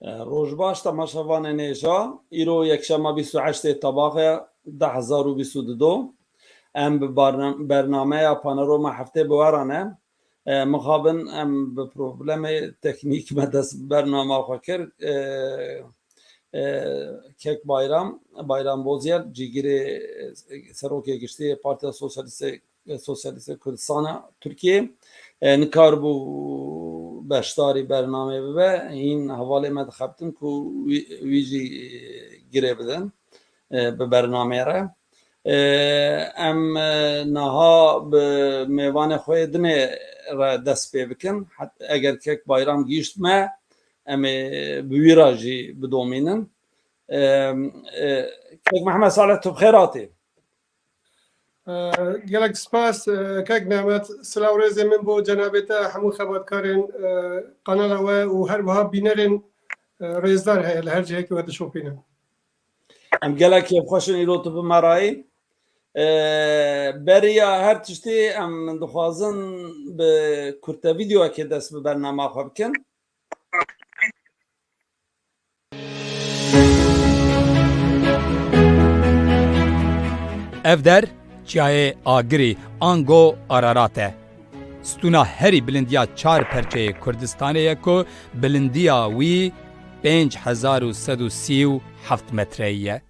روژباش تماشاوان نیجا ایرو یکشنبه 28 طباق 2022 ام برنامه پانوراما هفته بوارانه مخابن ام به پروبلم تکنیک مدس برنامه خاکر کک bayram بوزیر جیگیری سروکی گشتی پارتی سوسیالیست کردستان ترکیه نکار بو بشتاری برنامه و این حواله ما دخبتن که ویجی گیره بدن به برنامه را ام نها به میوان خوی دنه را دست پی بکن اگر که bayram گیشت ما ام بویراجی بدومینن که محمد صالح تو بخیراتی گلک سپاس کاک نعمت سلاو ریز من بو جنابتا همو خبرکارن قنال و هر وها بینرن ریزدار هیا لهر جهه که ود شوپینن ام گلک خوشن ایرو تو بمرایی بریا هر تشتی ام دخوازن به کرتا ویدیو که دست به برنامه خواب کن ev der çiyayê Agirî Ango Ararat e. Stûna herî bilindiya çar perçeyê Kurdistanê ye ku bilindiya wî 5137 metreyî ye.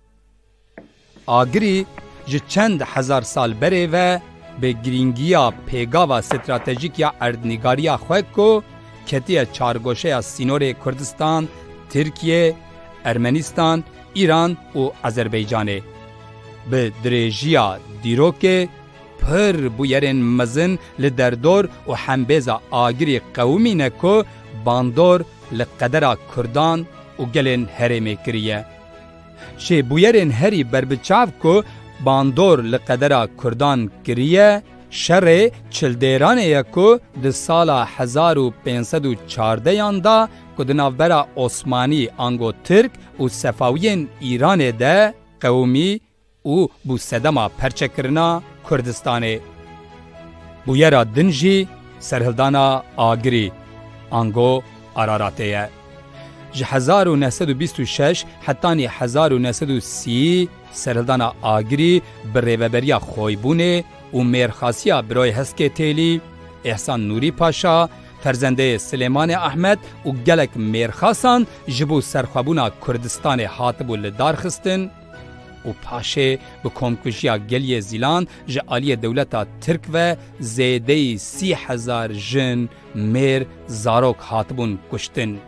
Agirî ji çend hezar sal berê ve bi girîngiya pêgava stratejîk ya erdnîgariya xwe ku ketiye çargoşeya sînorê Kurdistan, Tirkiye, Ermenistan, İran û Azerbaycanê. Bi dirêjiya dîrokê pir bûyerên mezin li derdor û hembêza Agirî qewimîne ku bandor li qedera Kurdan û gelên herêmê kiriye. Şêbûyerên herî berbiçav ku bandor li qedera Kurdan kiriye, şerê çildêranê ye ku di sala 1514 da ku di navbera Osmanî ango Tirk û Sefawiyên Îranê de qewimî û bû sedema perçekirina Kurdistanê. Bûyera din jî serhildana Agirî Ango Araratê ye. Ji 1926 hetanî 1930 serhildana Agirî bi rêveberiya xwebûnê û mêrxasiya Biroyê Heskê Têlî, Ehsan Nûrî Paşa, ferzendeyê Silêmanê Ehmed û gelek mêrxasan ji bo serxwebûna Kurdistanê hatibû li darxistin û paşê bi komkujiya geliyê Zîlan ji aliyê dewleta Tirk ve zêdeyî 30,000 jin mêr zarok hatibûn kuştin.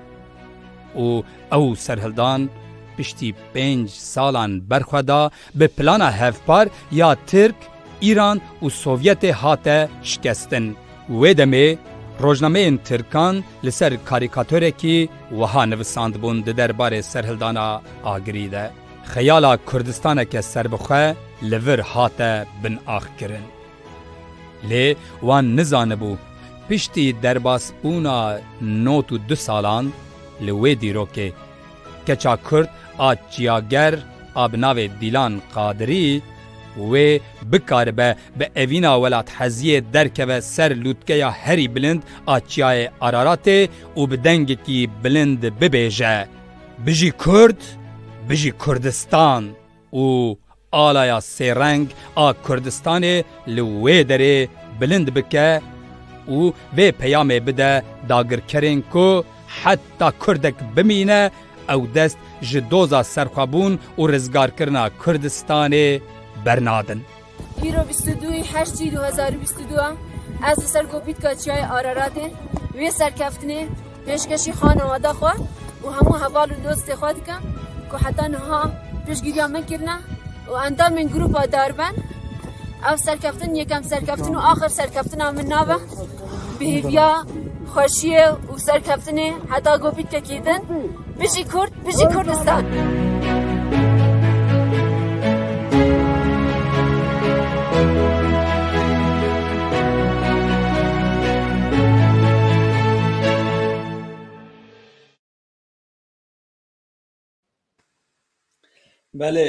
û ew serhildan piştî 5 salan berxwe da bi plana hevpar ya Tirk, İran û Sovyetê hate şikestin. Wê demê rojnameyên Tirkan li ser karîkatûrekî wiha nivisandibûn di derbarê serhildana Agirî de. Xeyala Kurdistaneke serbixwe li vir hate binax kirin. Lê wan nizanibû piştî derbasbûna 92 salan li wê dîrokê keça Kurd a çiyager a bi navê Dîlan Qadirî wê bikaribe bi evîna welat heziyê derkeve ser lûtkeya herî bilind a çiyayê Araratê û bi dengekî bilind bibêje bijî Kurd bijî Kurdistan û alaya sêreng a Kurdistanê li wê derê bilind bike û vê peyamê bide dagirkerên ku heta Kurdek bimîne ew dest ji doza serxwebûn û rizgarkirina Kurdistanê bernadin. Îro 22 Heştî 2022 ez li ser Gopîtka Çiyayê Araratê wê serkeftinê pêşkêşî xanewada xwe û hemû heval û dostê xwe dikim ku heta niha pêşgiriya min kirine û endamên grupa darben ev serkeftin yekem serkeftin û axir serkeftina min nabe bi hêviya xweşiyê û serkeftinê heta Gopîtkekê din bijî Kurd bijî Kurdistan. بله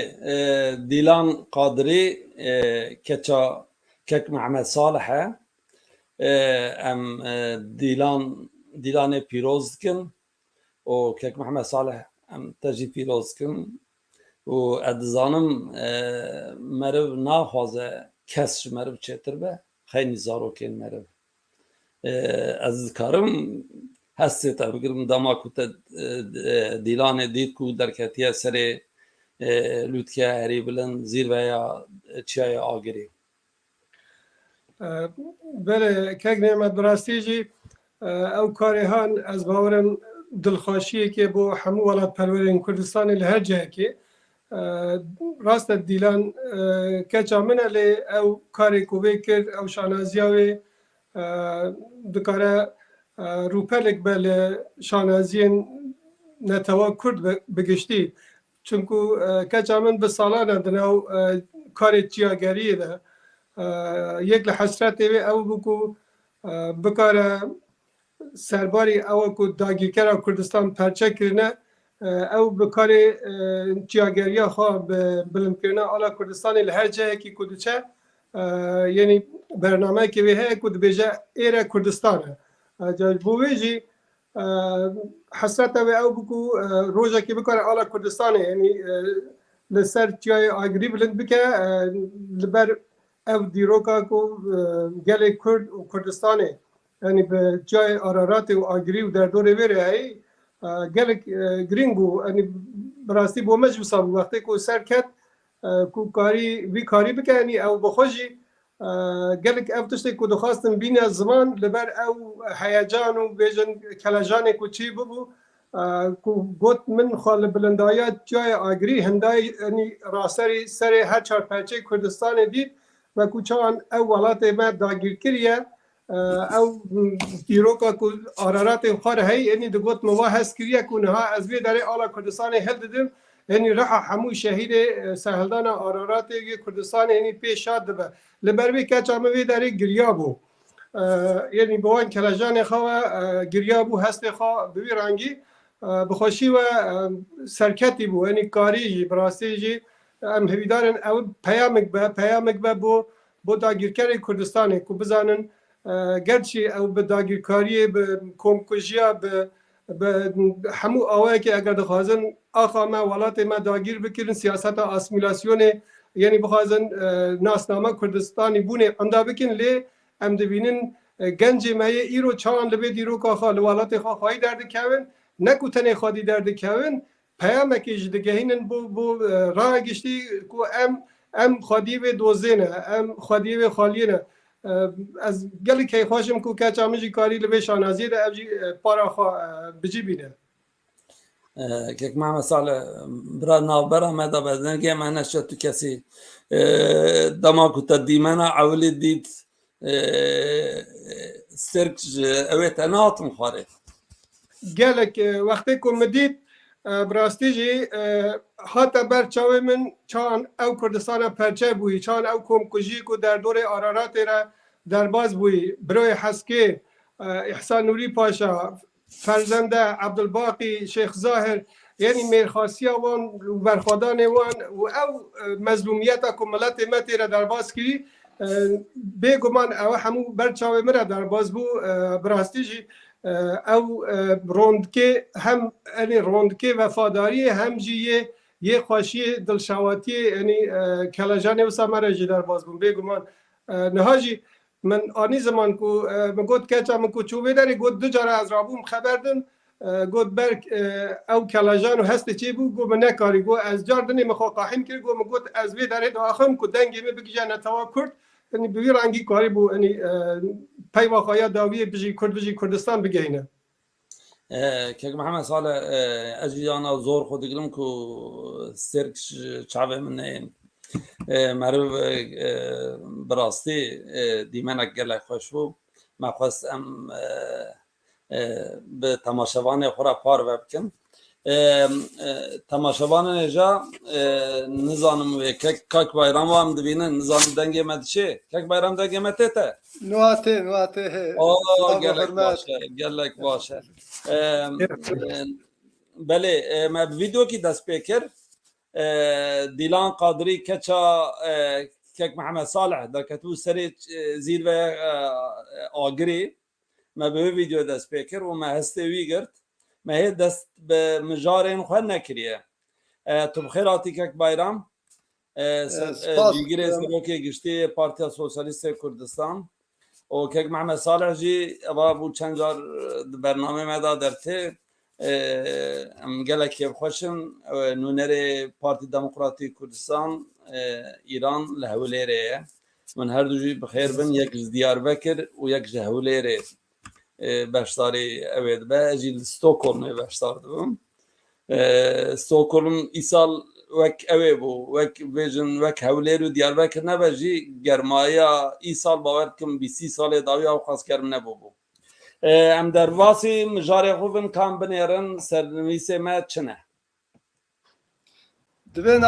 دیلان قادری کچا کک محمد صالحه ام دیلان پیروز کن و کک محمد صالح ام تجی پیروز کن و ادزانم مرو ناخوازه کسش مرو چتر به خیلی زاروکین مرو از کارم هستی تا بگیرم دما کت دیلان دید کو در کتیه سر لوتکه هری بلند زیر و یا چیای آگری بله کک نعمت براستی جی او کاری هان از باورم دلخوشیه که بو همو ولات پرورین کردستان لهر جه که راست دیلان کچا منه لی او کاری کوبه کرد او شانازیاوی دکاره روپلک بل شانازین نتوا کرد بگشتی چونکو کچا من به سالانه دنو کاری چیاگریه ده یک لحسرت او بکو بکاره سرباری او کو داگیرکر کردستان پرچه کرنه او بکاری چیاگریه خواه بلند کرنه آلا کردستان لهر جه که کدوچه یعنی برنامه که ویه کد بیجه ایره کردستانه جاج بویجی حسرت او بکو روژه که بکاره آلا کردستانه یعنی لسر چیای آگری بلند بکه لبر او دیروکا کو گله کرد و کردستانه یعنی به جای آرارات و آگری و در دوره ویره ای گله گرینگ بو یعنی براستی بو مجبور سام وقتی کو سر کت کو کاری وی کاری بکنی او بخوجی گله او تشتی کو دخواستم بین زمان لبر او هیجان و بیجن کلاجان کو چی بو کو گوت من خال بلندایات جای آگری هندای یعنی راسری سر هر چهار پرچه کردستان دید و کوچان او ولات ما داگیر کریه او دیروکا کو آرارات خار هی یعنی دگوت موا هست کریه کو نها از وی داره آلا کردستان هل ددم یعنی رح همو شهید سهلدان آرارات کردستان یعنی پیش شاد دبه لبروی کچا موی داره گریا بو یعنی بوان کلاجان خواه گریا بو هست خواه بوی رنگی بخوشی و سرکتی بو یعنی کاری جی براستی جی ام هویدارن او پیامک به بو داگیرکر کردستانه کو بزنن گرچه او به داگیرکاری به کمکوژیا به همو آوه که اگر دخوازن آخا ما ولات ما داگیر بکرن سیاست آسمیلاسیونه یعنی بخوازن ناسنامه کردستانی بونه اندا بکن لی ام دبینن گنج مایه ایرو چان لبه دیرو که آخا لولات خواهی درد کون نکو تنه خواهی درد کون پیامکی جدگهینن بو راه گشتی کو ام خادی به دوزینه ام خادی به خالیه از گلی که خوشم کو که چامجی کاری لبه شانازی ده ابجی پارا خوا بجی بینه که محمد صالح برا نابرا مدا بدنگی من نشد تو کسی دما کتا دیمنا اولی دید سرک اویت اناتم خاره گلک وقتی که مدید براستی جی حتی بر چاوی من چان او کردستان پرچه بوی چان او کمکجی کو در دور آرارات را در باز بوی بروی حسکه احسان نوری پاشا فرزنده عبدالباقی شیخ ظاهر یعنی میرخاصی وان و برخوادان وان و او مظلومیت کملت متی را در باز کری بگمان او همو بر چاوی من را در باز بو براستی جی او روندکه هم یعنی روندکه وفاداری هم جیه یه خوشی دلشواتی یعنی کلاجان و سامره جی در باز بون بگمان نهاجی من آنی زمان کو من گفت که چه من کو چوبه داری گفت دو جاره از رابوم خبردم گفت برک او کلاجان و هست چی بو گفت من نکاری گفت از جاردنی مخوا قاحم کرد گفت من گفت از وی داره دو آخم کو دنگی می بگی جا نتوا کرد یعنی بوی رنگی کاری بو یعنی پی واقعا داوی بجی کرد بجی کردستان بگینه که محمد صالح اجیانا زور خود گلم کو سرک چاوه منه مرو براستی دیمن گله خوش بو ما خواستم به تماشاوان خورا پار وبکم تماشاوان نجا نظام و کاک بایرام هم دبینن نظام دنگی مد چه کاک بایرام دنگی مد ته نواته گلک باشه بله ما ویدیو کی دست پیکر دیلان قادری کچا کک محمد صالح در کتو سری زیر و آگری ما به ویدیو دست پیکر و ما هسته وی گرد مهی دست به مجارین خواه نکریه تو بخیر آتی که بایرام دیگری سروکی گشتی پارتیا سوسیالیست کردستان و که محمد صالح جی و بود چند جار برنامه مدا درته ام گله که خوشم نونر پارتی دموکراتی کردستان ایران لهولیره من هر دو جی بخیر بن یک دیاربکر و یک جهولیره باشداری اوید به اجیل استکهلم باشدار دوم استکهلم ایسال وک اوی بو وک ویژن وک هولیر و دیاربکر نبجی گرمایا ایسال باور کم 20 سال داوی او خاص کرم نبو بو ام در واسی مجاری خوبن کام بنیرن سرنویس ما چنه دبن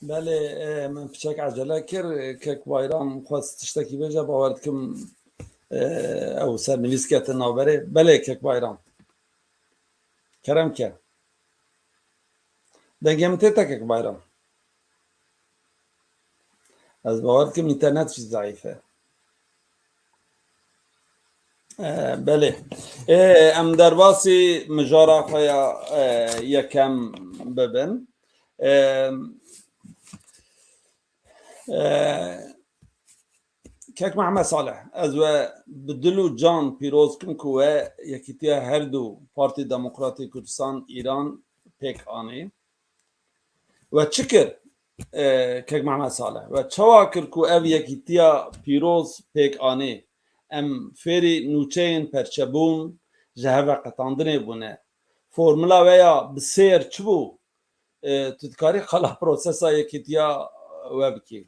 بله من پیچک عجله کر که بایرام خواست تشتکی بجا باورد کم او سرنویس که تنابره بله که بایرام کرم که دنگیم تیتا که بایرام از باورد کم اینترنت چیز ضعیفه بله ام در واسی مجارا خویا یکم ببن كيك محمد صالح از و بدلو جان پیروز کن که یکیتی هر دو پارتی دموکراتی کردستان ایران پیک آنی و چکر كيك محمد صالح و چواکر که او یکیتی پیروز پیک آنی ام فیری نوچین پرچبون جهوه قطاندنه بونه فرمولا ویا بسیر چبو تدکاری خلا پروسسا یکیتی و بکی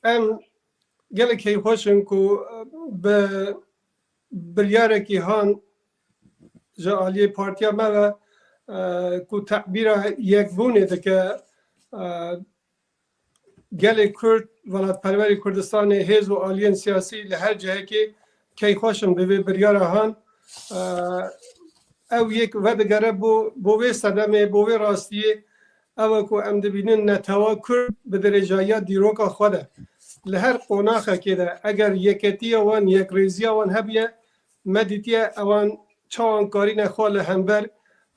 ام gelekî xweşin ku bi biryarekî han ji aliyê partiya me ve ku te'bîra yekbûnê dike gelê Kurd welatperwerê Kurdistanê hêz û aliyên siyasî li her cihekê key xweşin bi vê biryara han ew yek vedigere bo vê sedemê bo vê rastiyê ew ku em dibînin netewa Kurd bi derêjaya dîroka xwe de li her qonaxekê de eger yeketiya wan yekrêziya wan hebiye me dîtiye ewan çawan karîne xwe li hember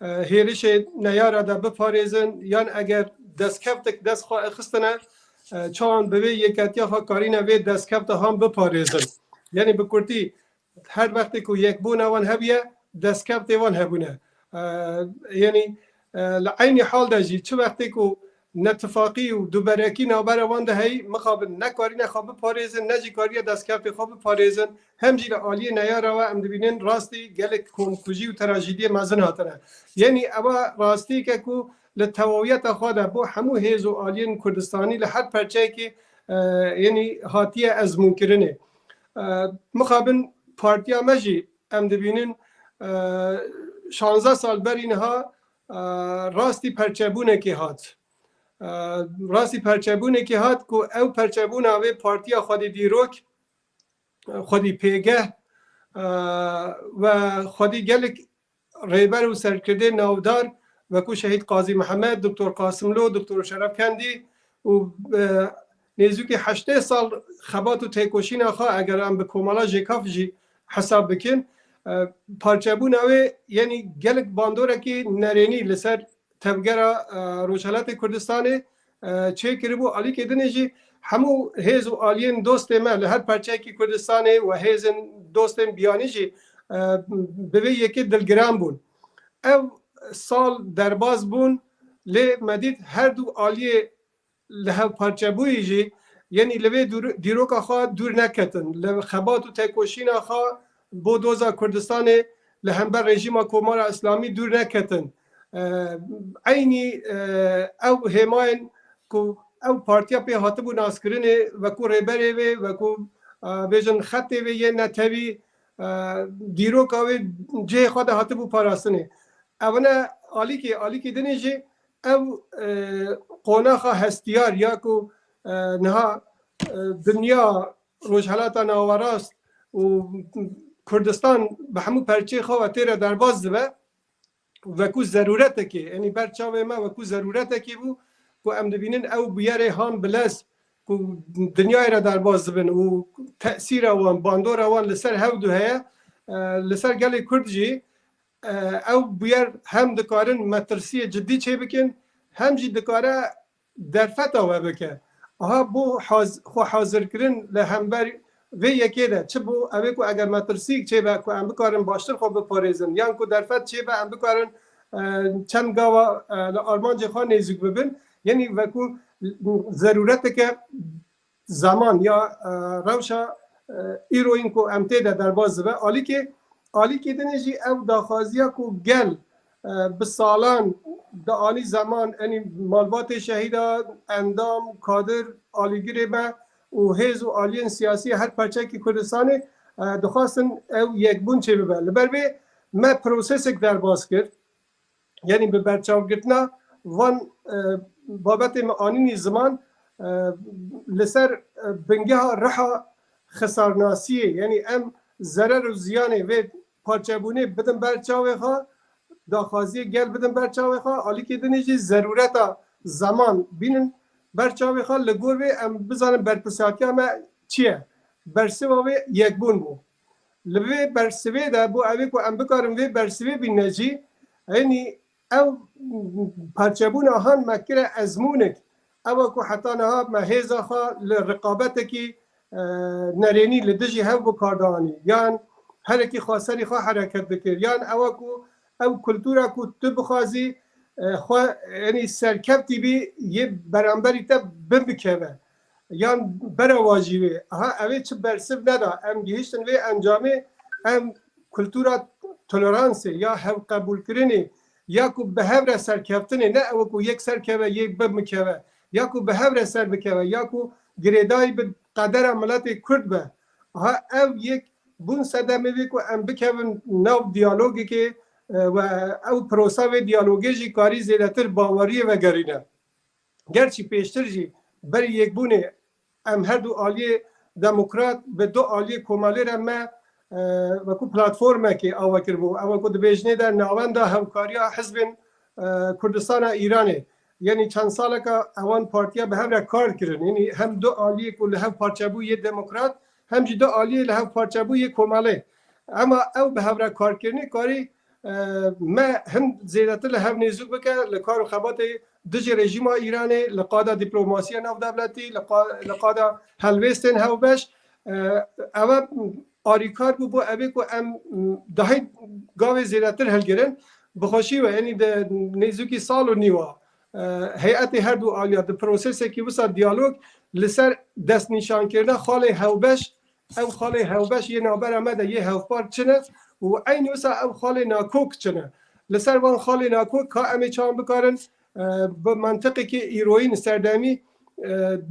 hêrişê neyara de biparêzin yan eger destkeftek dest xwe xistine çawan bi vê yeketiya xwe karîne vê destkefta han biparêzin yanî bi Kurdî her wextê ku yekbûna wan hebiye destkefte wan hebûne yanî li aynî hal de jî çi wextê ku nettifaqî û duberekî navbera wan de heyî mixabin ne karîne xwe biparêzin ne jî kariye destkeftê xwe biparêzin hem jî li aliyê neyara we em dibînin rastî gelek komkujî û trajîdiyê mezin hatine yanî ewa rastîyeke ku li tewawiyeta xwe de bo hemû hêz û aliyên Kurdistanî li her perçeyekê yanî hatiye ezmûnkirinê mixabin partiya me jî em dibînin 16 sal berî niha rastî perçebûnekê hat rastî perçebûnekê hat ku ew perçebûna vê partiya Xwedî dîrok Xwedî pêgeh ve Xwedî gelek rêber û serkirdê navdar wekû Şehîd Qazî Mihemed, Doktor Qasımlo, Doktor Şerefkendî û nêzîkî 80 sal xebat û têkoşîna xwe eger em bi komala jêkaf jî hesab bikin parçebûna wê yanî gelek bandorekî nerênî li ser tevgera Rojhilatê Kurdistanê çêkiribû alîkê dinê jî hemû hêz û aliyên dostê me li her perçeyekî Kurdistanê ve hêzên dostên biyanî jî به یکی دلگرام بون او سال درباز بون لی مدید هر دو آلیه له پارچبوی جی یعنی لوی دیروکا خواه دور نکتن له خبات و تکوشین خواه بو دوزا کردستان لهمبر رژیم کمار اسلامی دور نکتن عینی او هماین کو او پارتیا پی هاتبو ناسکرینه وکو ریبره وی وکو بیجن خطه وی یه نتوی دیروکا وی جه خود هاتبو پاراستنه اونا آلی که دنی جه او قوناخا هستیار یا کو نها دنیا روشحالاتا ناوراست و کردستان به همو پرچه خواه تیره در باز دبه وکو ضرورت که یعنی برچاوه ما وکو ضرورت که بو که ام دبینن او بیاره هان بلس که دنیای را در باز دبن و تأثیر اوان باندور اوان لسر هودو هیا لسر گل کرد جی او بیار هم دکارن مترسی جدی چه بکن هم جی دکاره درفت آوه بکن آها بو خو حاضر کرن لهمبر و یکی ده چه بو اوه کو اگر مترسیک چه با کو ام بکارن باشتر خو بپارزن یا کو درفت چه با ام بکارن چند گاوا آرمان جخواه نیزوک ببین یعنی وکو ضرورت که زمان یا روشا ایروین کو امته ده در باز به آلی که دنجی او داخازیا کو گل به سالان دا آنی زمان یعنی مالبات شهیدا اندام کادر آلیگیره ما و حیز و آلیین سیاسی هر پرچه که کردستانه دخواستن او یک بون چه ببر لبر به ما پروسس یک در باز کرد یعنی به برچاو گرتنا وان بابت آنینی زمان لسر بنگه ها رحا خسارناسیه یعنی ام ضرر و زیانه و پارچه بونه بدن برچاوه خواه داخوازی گل بدن برچاوه خواه آلی که دنیجی ضرورت زمان بینن برچاوه خواه لگور به ام بزانم برپساتی همه چیه برسوه یک بون بو لبه برسوه ده بو اوی که ام بکارم وی برسوه بین نجی یعنی او پارچه بون آهان مکره ازمونک او که حتی نها مهیزا خواه لرقابت که نرینی لدجی هاو بکاردانی یان هر کی خواستنی خواه حرکت بکر یان او کلتورا کو تو بخوازی خواه یعنی سرکبتی بی یه برانبری تا بمبکوه یان برواجیوه ها اوه چه برسف ندا ام گیشتن وی انجامه ام کلتورا تولرانسه یا هم قبول کرنه یا کو به هور سرکبتنه نه او کو یک سرکبه یک بمکوه یا کو به هور سر بکوه یا کو گریدای به قدر ملت کرد به ها او یک بون صدمه وی کو ام بکوون نو دیالوگی که و او پروسا و دیالوگی جی کاری زیادتر باوری و گرینه گرچی پیشتر جی بر یک بونه ام هر دو آلی دموکرات به دو آلی کمالی را ما و کو پلاتفورمه که آوا کربو او کو دبیجنه در ناوند همکاری حزب کردستان ایرانه یعنی چند ساله که اوان پارتیا به هم را کار کردن یعنی هم دو آلی که له پارچبو یه دموکرات هم دو آلی له پارچبو یه کمالی اما او به هم را کار کردن کاری ما هم زیادتر له هم نیزوک بکه لکار و خبات دج رژیم ایرانه لقاده دیپلماسی نو دولتی لقاده هلوستن هاو بش او آریکار بو اوی کو ام دهی گاوی زیادتر هلگرن بخوشی و یعنی نیزوکی سال و نیوا هیئت هر دو آلیات پروسس که وسط دیالوگ لسر دست نشان کرده خاله هاوبش او خاله هاوبش یه نابر آمده یه هاوپار چنه و این وسط او خاله ناکوک چنه لسر وان خاله ناکوک که امی چان بکارن به منطقه که ایروین سردمی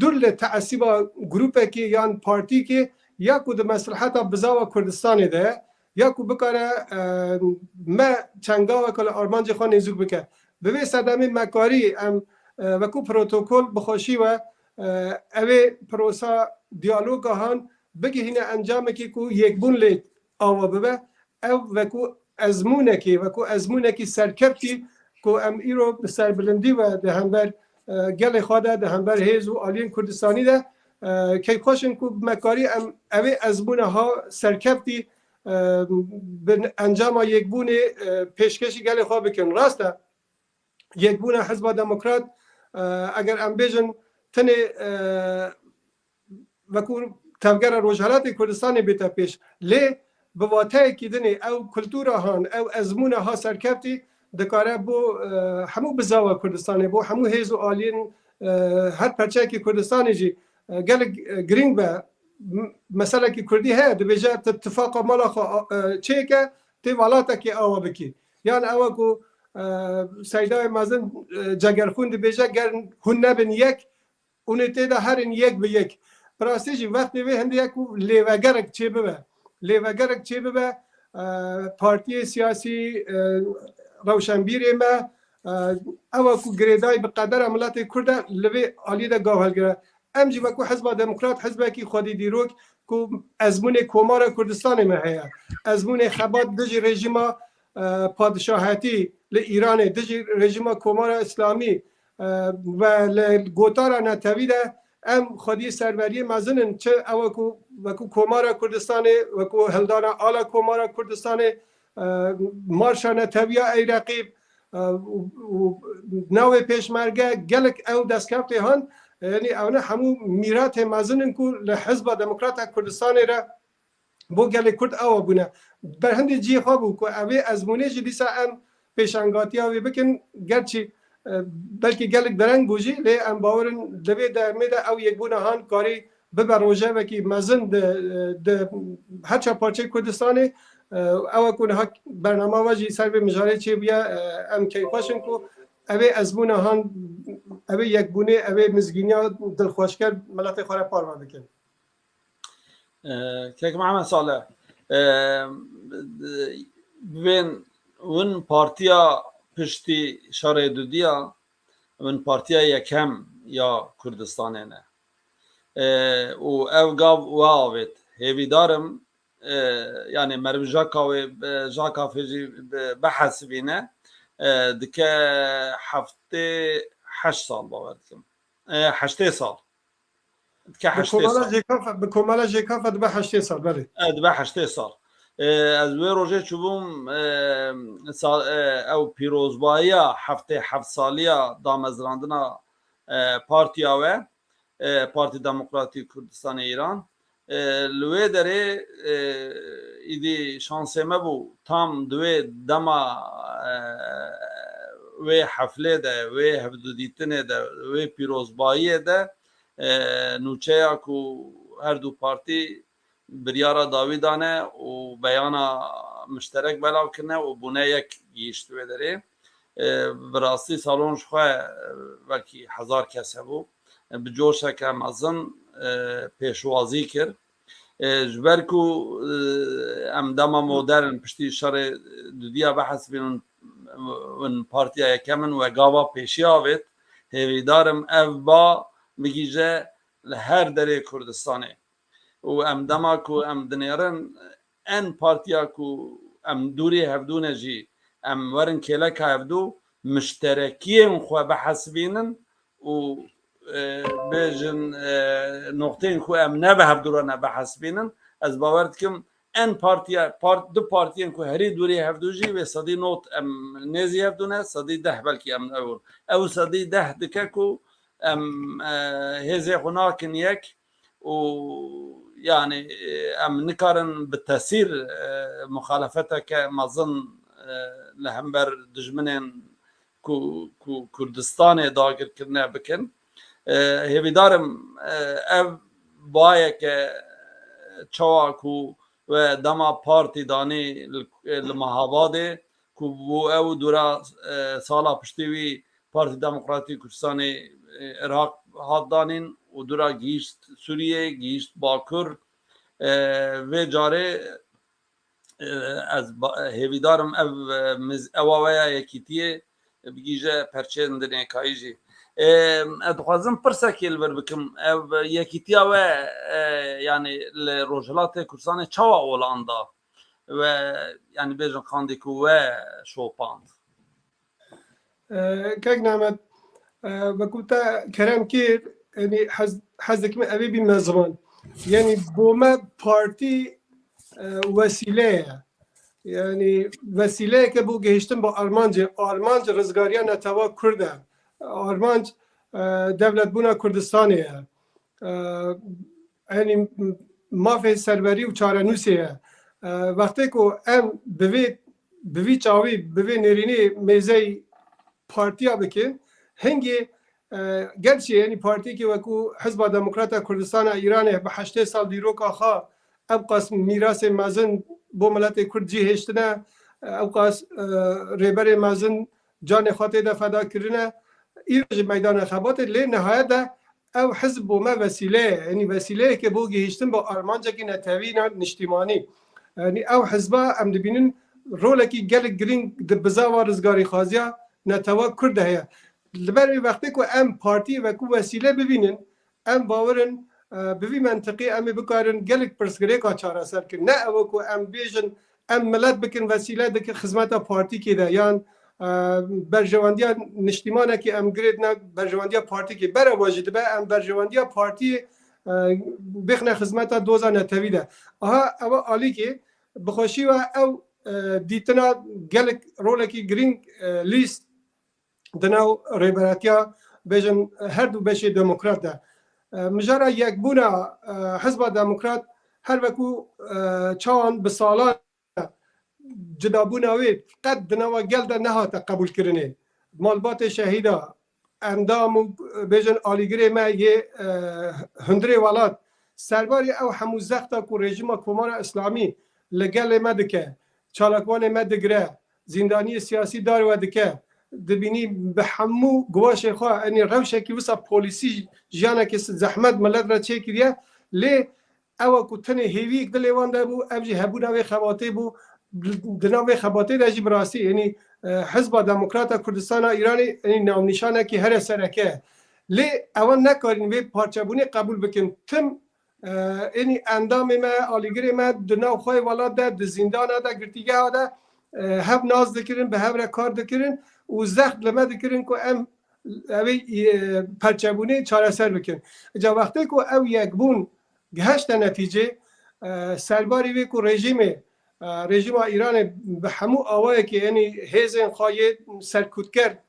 دل تعصیب گروپه که یا پارتی که یا کود مصلحت بزاو کردستان ده یا کو بکاره ما چنگا و کل آرمان جخواه نیزوک بکه به صدمه مکاری ام وکو پروتوکول بخوشی و اوه پروسا دیالوگ هان بگه هینه انجام که کو یک بون لید آوا ببه او وکو ازمونه که سرکبتی کو ام ایرو به سربلندی و ده همبر گل خواده ده همبر هیز و آلین کردستانی ده که خوشن کو مکاری ام اوه ازمونه ها سرکبتی به انجام یک بون پیشکشی گل خواه بکن راسته یک بونه حزب دموکرات اگر ام بیجن تنه وکو تفگر روشحالات کردستان بیتا پیش لی به واتای کی دنی او کلتورا هان او ازمونه ها سرکفتی دکاره بو همو بزاوا کردستان بو همو هیزو آلین هر پرچه کی کردستانی جی گل گرینگ به مثلا کی کردی ها دبیجه اتفاق مالا چه که تی والاتا کی آوا بکی یعنی آوا کو سیدای مازن جگرخون دبیجه گر هن نبن یک اونه تیدا هرین یک به یک براستی جی وقتی به هندی یک لیوگرک چه ببه لیوگرک چه ببه پارتی سیاسی روشنبیری ما او کو گریدای به قدر عملات کرد لوی عالی دا گاهلگره امجی و کو حزب دموکرات حزب کی خودی دیروک کو ازمون کومار کردستان ما هيا ازمون خبات دجی رژیم پادشاهتی ل ایران دجی رژیم کومار اسلامی و لگوتار نتوی ده ام خودی سروری مزنن چه او کو وکو کومار کردستان وکو هلدانا آلا کومار کردستان مارشا نتوی ای رقیب نوع پیشمرگه گلک او دستکفته هن یعنی اونه همو میرات مزنن کو لحزب دموکرات کردستان را بو گلک کرد او بونه بر هندی جی خوابو کو اوی ازمونه جدیسا ام پیشنگاتی اوی بکن گرچی بلکه گلک درنگ بوجی لی ام باورن دوی درمیده او یک بونه هان کاری ببروجه وکی مزن ده هرچه پارچه کردستانی او کنه ها برنامه واجی سر به مجاره چی بیا ام کی پاشن کو اوی ازمونه هان اوی یک بونه اوی مزگینیا دلخوشکر ملت خوره پارما بکن کیک محمد صالح ببین اون پارتیا پشتی شارع دودیا اون پارتیا یکم یا کردستانه نه و او گاو و آوید هیوی دارم yani merv jaka feci behesbine dike hafte 8 sal bawer dikim 8 sal dike 8 sal به کمال جکاف دبه 8 سال بله دبه 8 sal از وی روژه چوبوم او پیروزبایا هفته 7 سالیا دامزراندنا پارتیا و پارتی دموکراتی کردستان ایران لوی داره ایدی شانسه ما بو تام دوی دما وی حفله ده وی هفدو دیتنه ده وی پیروزبایی ده نوچه اکو هر دو پارتی بریارا داویدانه و بیانا مشترک بلاو کنه و بونه یک گیشتوی داره براستی سالونش خواه وکی 1000 کسه بو بجوشه که مزن پیشوازی کرد جبرکو ام دما مدرن پشتی شر دودیا بحث بین اون پارتیا یکمن و گاوا پیشی آوید هیویدارم او با مگیجه لهر دره کردستانه و ام دما کو ام دنیرن ان پارتیا کو ام دوری هفدونه جی ام ورن کلک هفدو مشترکین خو بحث بینن و بیجن نقطه‌ین خو ام نبه هفدورانه بحث بینن از باور کم ان دو پارتیان کو هری دوری هفدوجی و صدی نوت ام نزی هفدونه صدی 10 بلکی ام او صدی 10 دکه کو ام هزه هناکن یک و يعني ام نكارن بالتأثير مخالفتها كمظن لهمبر دجمنين كردستان داگر كرنا بكن هيوي دارم او بايك چواكو و دما بارتي داني المهاباده كو او دورا سالا پشتیوی پارتی دموکراتی کردستان عراق هات دانین و دورا گیشت سوریه گیشت باکر و جاره از هیویدارم اوه یکیتیه بگیجه پرچه اندرین کایجی ادخوازم پرسکیل بر بکم یکیتیه و یعنی روجلات کردستان چوا اولاندا و یعنی بیجن خاندیکو و شوپاند كاك نعمت وكوتا كلام كير يعني حزك من أبي بمزمان يعني بوما بارتي وسيلة يعني وسيلة كبو جهشتن بألمانيا ألمانيا رزقاريا نتوا كردا ألمانيا دولة بونا كردستانية يعني ما في سروري وشارنوسية وقتی که ام بوی چاوی بوی نرینی میزه پارتیا بکن هنگی گرچه یعنی پارتی که وکو حزب دموکرات کردستان ایران به 8 سال دیرو که خواه ابقاس میراث مازن بو ملت کرد جی هشتنه ابقاس ریبر مازن جان خاطر ده فدا کرنه ایرج میدان خبات لی نهایت ده او حزب بو ما وسیله یعنی وسیله که بو گهشتن با آرمانجا که نتوی نشتیمانی یعنی او حزبا ام دبینن رولکی گل گرینگ د بزا وارزگاری خازیا نتوا کرده هیا لبر وقتی که ام پارتی و کو وسیله ببینن ام باورن بوی منطقی ام بکارن گلک پرسگری کا چاره سر که نه او کو ام بیژن ام ملت بکن وسیله ده که خدمت پارتی که ده یان برجواندیا نشتیمانه که ام گرید نه برجواندیا پارتی که بر واجد به ام برجواندیا پارتی بخنه خدمت دوزا نتوی ده آها او عالی که بخوشی و او دیتنا گلک رولکی گرینگ لیست دناو ریبراتیا بیشن هر دو بشه دموکرات ده مجرد یک بونا حزب دموکرات هر وکو چان به سالان جدا بوناوید قد دناو گل ده نهات قبول کرنه مالبات شهیده اندام بیشن آلیگری ما یه هندره ولاد سرباری او همو زختا کو رژیم کمار اسلامی لگل مدکه چالاکوان مدگره زندانی سیاسی دار ودکه دبینی به همو گواش خواه یعنی روشه که وسا پولیسی جانا که زحمت ملت را چه کریه لی او کتن هیویک دلیوان ده بو افجی هبو نوی خباته بو دناوی خباته ده جی براسی یعنی حزب دموکرات کردستان ایرانی یعنی نام نشانه که هر سرکه لی اول نکارین وی پارچبونی قبول بکن تم یعنی اندام ما آلیگری ما دناو خواه ولاد ده زندان ده گرتیگه ده هب ناز دکرین به هب کار دکرین و زخت لما دکرین که ام اوی پرچبونه چاره سر بکن جا وقتی که او یک بون گهشت نتیجه سرباری وی که رژیم ایران به همو آوائه که یعنی هیزن خواهی سرکود کرد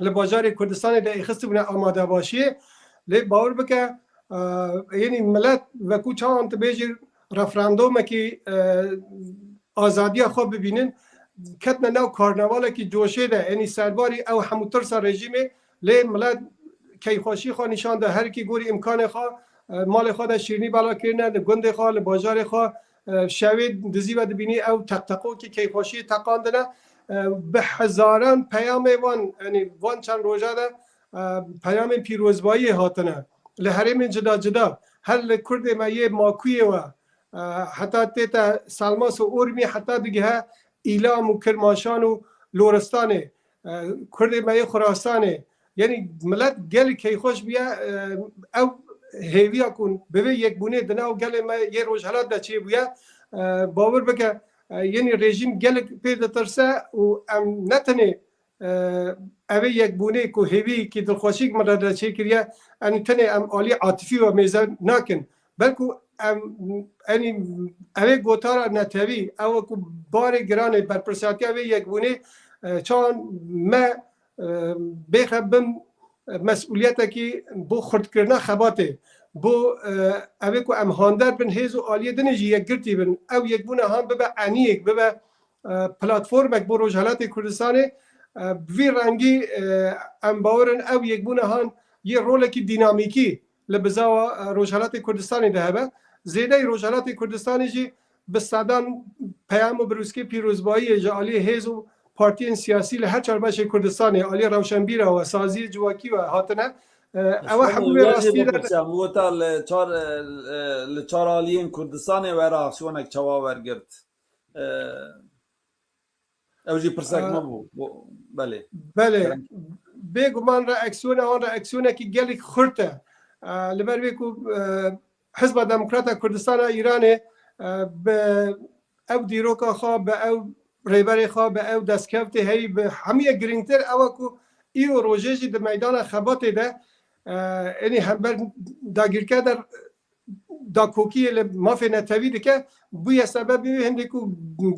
لباجار کردستان ده اخسته بونه آماده باشیه لی باور بکه یعنی ملت وکو چاهم تبیجی رفراندوم که آزادی خواب ببینن کتنا نو کارنواله که جوشه ده یعنی سرباری او هموتر سر رژیمه لی ملت کیخواشی خواه نشان ده هر کی گوری امکان خواه مال خواه شیرنی بالا کرنه ده گند خواه لباجار خواه شوید دزی و دبینی او تقتقو که کیخواشی تقان ده به هزاران پیام یعنی وان چند روژه ده پیام پیروزبایی هاتنه لحرم جدا جدا هر لکرد ما یه ماکویه و حتی تیتا سالماس و اورمی حتی دیگه ایلام و کرماشان و لورستانه کرد ما یه خراسانه یعنی ملت گل که خوش بیا او هیویا کن به یک بونه دناو گل ما یه روز حالات ده چی بیا باور بکه یعنی رژیم گل پیدا ترسه و ام نتنه اوه یک بونه که هیوی که دلخوشیک مرد چه کریه ان تنه ام عالی عاطفی و میزان ناکن بلکه یعنی اوه گوتارا نتوی او که بار گرانه بر پرسیاتی اوه یک بونه چون ما بخبم مسئولیت که بو خرد کردن خباته بو اوه که ام هاندر بن هیز و عالیه دنجی یک گرتی بن او یک بونه هم ببه عنیک ببه پلاتفورمک بو روجهالات کردستانه بوی رنگی ام باورن او یک بونه هم یه رولکی دینامیکی لبزا روجهالات کردستانی ده به زیده روجهالات کردستانی جی بستادان پیام و بروسکی پیروزبایی جالی هیز و پارتی سیاسی لهر چربش کردستانی عالی روشنبیر و سازی جواکی و هاتنه او حبوب راستی ده موتا لچار عالیین کردستانی و راکسیونک چوا ورگرد او جی پرسک نبو بله بگمان رأکسیونه که گلی خورته لبر بیکو حزب دموکرات کردستان ایرانه به او دیروکا خواه به او ریبری خواه به او دستکفته هی به همه گرینگتر او که ایو روژهجی در میدان خباته ده یعنی همبر داگیرکه در داکوکی مافی نتویده که بوی سبب بیوی هنده که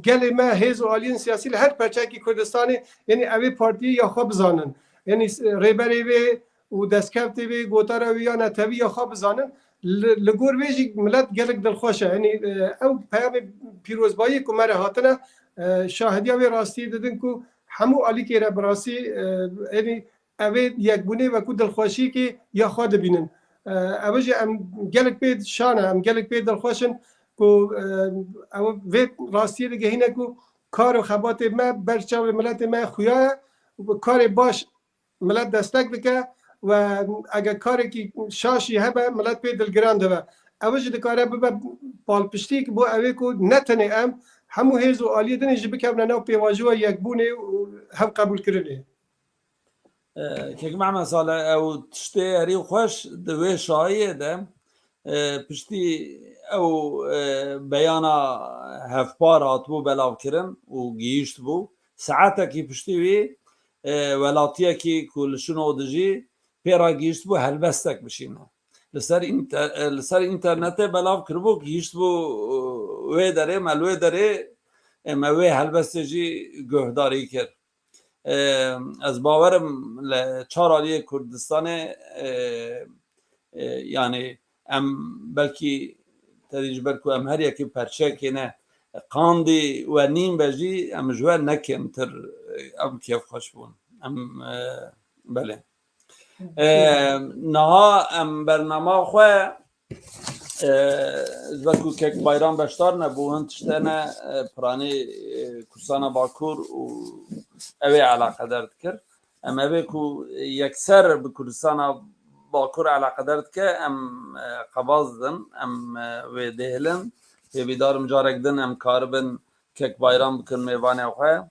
گل ما هیز و آلین سیاسی هر پرچه که کردستانی یعنی اوی پارتی یا خواب بزانن یعنی ریبری وی و دستکفته وی گوتاره وی یا نتوی یا خواب بزانن لگور ویجی ملت گلک دلخوشه یعنی او پیام پیروزبایی که مره هاتنه شاهدیا و راستی دادن که همو علی که را براسی یعنی اوید یک بونه و کو دلخوشی که یا خود بینن اوجه ام گلک بید شانه ام گلک بید دلخوشن که او وید راستی دیگه هینه که کار و خبات ما برچاو ملت ما خویاه و کار باش ملت دستک بکه و اگر کاری که شاشی هبه ملت پی دلگرانده و اوجه دکاره ببه پالپشتی که بو اوی که نتنه ام همو هیز و آلیه دنه جبه که نو پیواجوه یک بونه و هم قبول کرده که مع مثلا او تشتی هری خوش دوی شایه ده پشتی او بیانا هفپار هاتبو بلاو کرن و گیشت بو ساعتا کی پشتی وی ولاتیه کی کلشون دجی پیرا گیشت بو هلبستک بشینه لسر اینترنت بلاو کربو گیشت بو وی داره ملوی داره موی هلبسته جی گهداری کرد از باورم لچارالی کردستان یعنی ام بلکی تدیج بلکو ام هر یکی پرچه کنه قاندی و نیم بجی ام جوه نکم تر ام کیف خوش بون ام بله نها ام برنامه خواه بلکو که بایران بشتار نبو هن تشتنه پرانی کردستان باکور و اوی علاقه دارد کرد ام اوی که یکسر به کردستان باکور علاقه دارد که ام قبازدن ام وی دهلن وی بیدارم جارک دن ام کاربن که بایران بکن میوانه خواه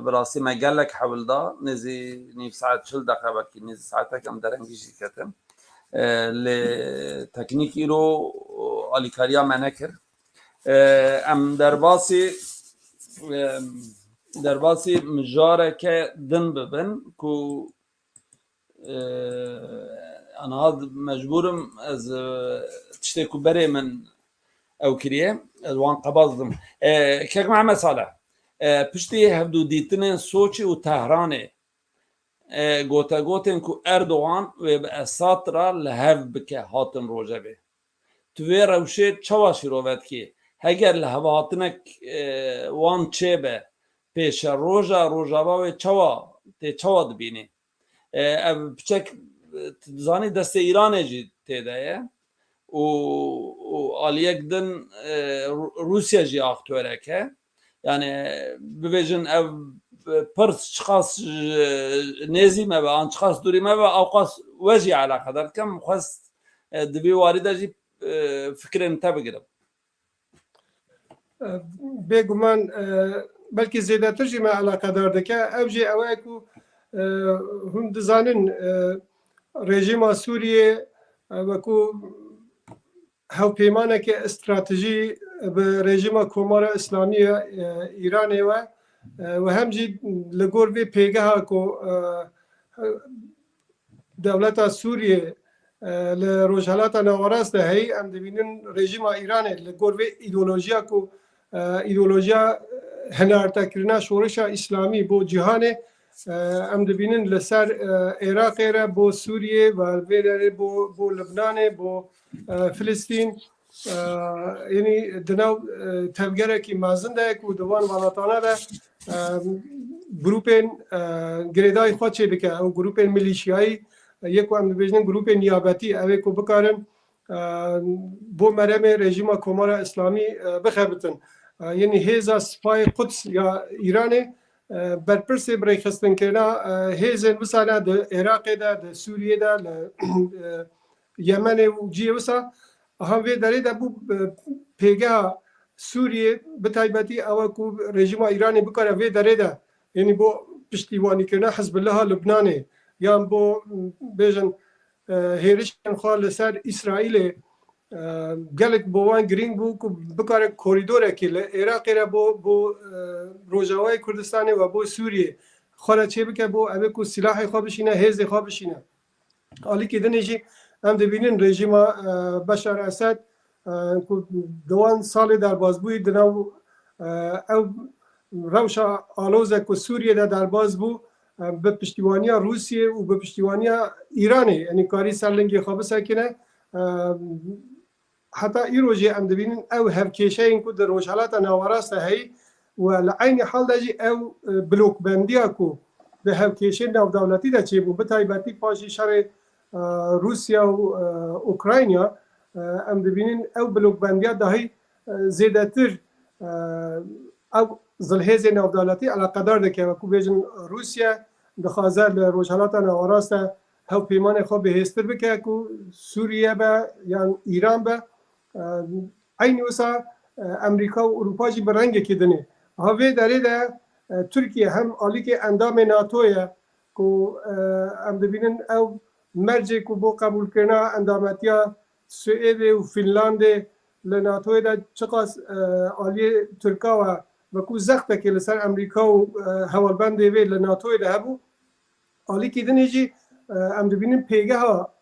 براسی مگلک حول دا نزی نیف ساعت 40 دقیقه بکی نزی ساعت کم درنگیشی کتم لتکنیکی رو آلیکاریا منکر ام درباسی مجاره که دن ببن که انا مجبورم از تشتی که بره من او کریه وان قبضدم که مع مثلا پشتی هفدو دیتنه سوچی و تهرانه گوتن که اردوغان و به اسات را لحف بکه هاتن روژه به توی روشه چواشی روید که هگر لحف هاتنک وان چه به پیش روژه باوی چوا دبینی بچک زانی دست ایرانه جی تیده و آلیک دن روسیا جی آختوره که یعنی ببیجن او پرس چخاص نزیمه و آن چخاص دوریمه و اوقاس وجی علاقه دار کم خواست دبی وارده جی فکر انتا بگیرم بگمان بلکه زیاده تر جی ما علاقه دارده که او جی اوه که هم دزانن رژیم سوریه و که هاو پیمانه که استراتژی به رژیم کمار اسلامی ایرانه و همجی لگور وی پیگه ها که دولت سوریه لروجهالات نوارسته هی ام دبینن رژیم ایرانه لگور وی ایدولوژیا که ایدولوژیا هنارتا کرنا شورش اسلامی بو جهانه ام دبینن لسر عراق را بو سوریه و بو لبنان بو فلسطین یعنی دناو تفگره که مازنده که دوان والاتانه ده گروپین گریدای خود چه بکه او گروپین ملیشیایی یکو هم ببینن گروپ نیابتی اوه که بکارن بو مرم رژیم کمار اسلامی بخبتن یعنی هیزا سپای قدس یا ایرانه برپرسی برای خستن کرنا هیزن مثلا ده عراق ده ده سوریه ده یمن و جیه وسا هم وی داره ده بو پیگه سوریه به تایبتی اوه که رژیم ایرانی بکاره وی داره ده یعنی بو پشتیوانی کرنا حزب الله لبنانه یا بو بیجن هیرشن خواه لسر اسرائیل گلک بوان گرینگ بو که بکاره کوریدوره که عراق را بو روجاوای کردستان و بو سوریه خواه چه بکه بو اوه که سلاح خواه بشینه هیز خواه بشینه حالی که دنیجی هم دبینن رژیم بشار اسد دوان سال در بازبوی دنو او روشا آلوزه که سوریه در باز بو به پشتیوانی روسیه و به پشتیوانی ایرانه یعنی کاری سرلنگی خواب سکنه حتی ایروژی ام دبینن او هفکیشه این که در روشالات ناوراست هی و لعین حال داجی او بلوک بندیا کو به هفکیشه ناو دولتی دا چی بو بتایبتی پاشی شر روسیا و اوکراینیا ام دبینن او بلوک بندیا داهی زیده تر او زلهز ناو دولتی علاقه دار دکه و کو بیجن روسیا دخوازه لروشالات ناوراست هاو پیمان خواه به هستر بکه که سوریه با یا ایران با عین وسا امریکا و اروپا جی برنگ کدنه هاوی داره ده ترکیه هم آلی که اندام ناتویه که ام دبینن او مرجع که بو قبول کرنا اندامتیا سوئد و فنلاند لناتوی ده چقاس آلی ترکا و کو زخته که لسر امریکا و هوالبنده وی لناتوی ده هبو آلی کدنه جی ام دبینن پیگه ها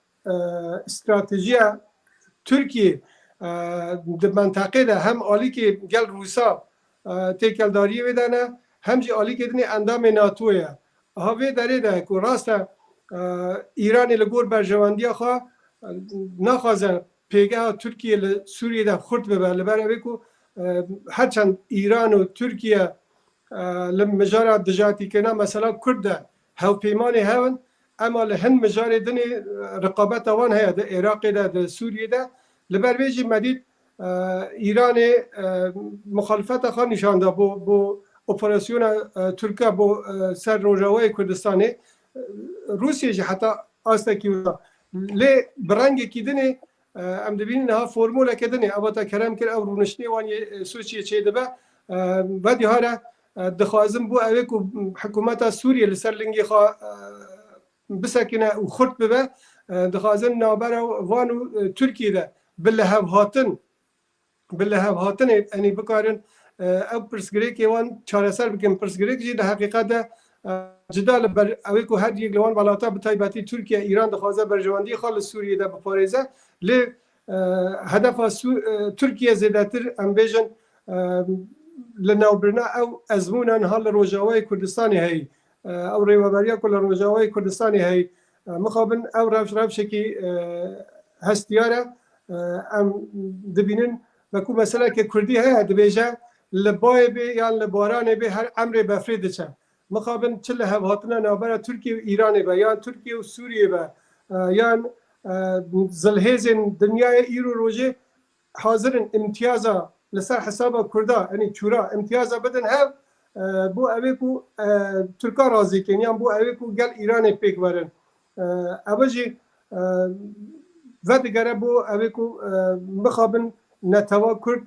استراتژیا ترکیه در منطقه ده هم آلی که گل روسا تکلداری بدنه هم جی آلی که دنی اندام ناتویه هاوی داره ده که راست ایران لگور برجواندی خواه نخوازن پیگه ها ترکیه سوریه ده خورد ببر لبر اوی که هرچند ایران و ترکیه لمجارة دجاتی کنه مثلا کرده هاو پیمانی هاون اما لهن مجاري دني رقابت وان هيا ده عراق ده سوريا ده لبرويجي مديد ايران مخالفت خان نشان ده بو اپراسیون ترکیه بو سر روجاوی کردستانی روسیه جی حتی آستا کیوتا لی برنگ کدنی ام دبین ها فرموله کدنی اباتا کرم کر او رونشنی وانی سوچیه چه دبه ودی هاره دخوازم بو اوه که حکومت سوریه لسر لنگی خواه بسکنه و خورد ببه دخوازم نابره وانو ترکیه ده بله هف هاتن یعنی بکارن او پرسگریکی وان چاره سر بکن پرسگریک جی ده حقیقت ده جدال بر اوه که هر یک لوان ولاتا بتایباتی ترکیه ایران دخوازه برجواندی خال سوریه ده بپاريزه لی هدف ترکیه زیدتر ام بیجن لناوبرنا او ازمونا هال روجاوی کردستانی هی او ریوابریا کل روجاوی کردستانی هی مخابن او رفشکی هستیاره ام دبینن وکو مثلا که کردی های دبیجه لبای بی یا لباران بی هر امر بفرید چه مخابن چل هفاتنا نابرا ترکیه و ایران با یا ترکیه و سوریه با یا زلهز دنیای ایرو روژه حاضرن امتیازا لسر حساب کردا یعنی چورا امتیازا بدن هف بو اوه کو ترکا رازی کن یا بو اوه کو گل ایران پیک برن اوه جی و دیگره بو اوه کو مخابن نتوا کرد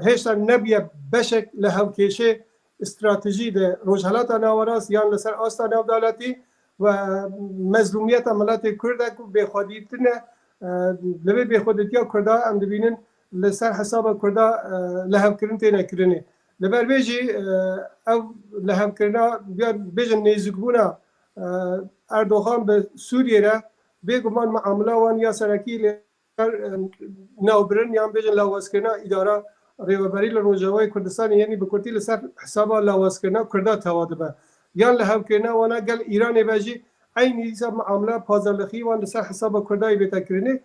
هشتا نبیه بشک لحوکیشه استراتژی ده روجهلات ناوراس یا لسر آستا ناودالتی و مظلومیت ملت کرده که بخودیتنه لبه بخودیتیا کرده ام دبینن لسر حساب کرده لحو کرن تینه کرنه لبر بیجی او لحو کرنه بیجن نیزک بونا اردوغان به سوریه را بگو من معامله وان یا سرکی ناوبرن یا بیجن لواز کرنه اداره ریوبری لروجاوی کردستان یعنی بکرتی لسر حساب لواز کرنه کرده تواده به یا لحو کرنه وانا گل ایران باجی عین حساب معامله پازرلخی وان لسر حساب کرده بیتا کرنه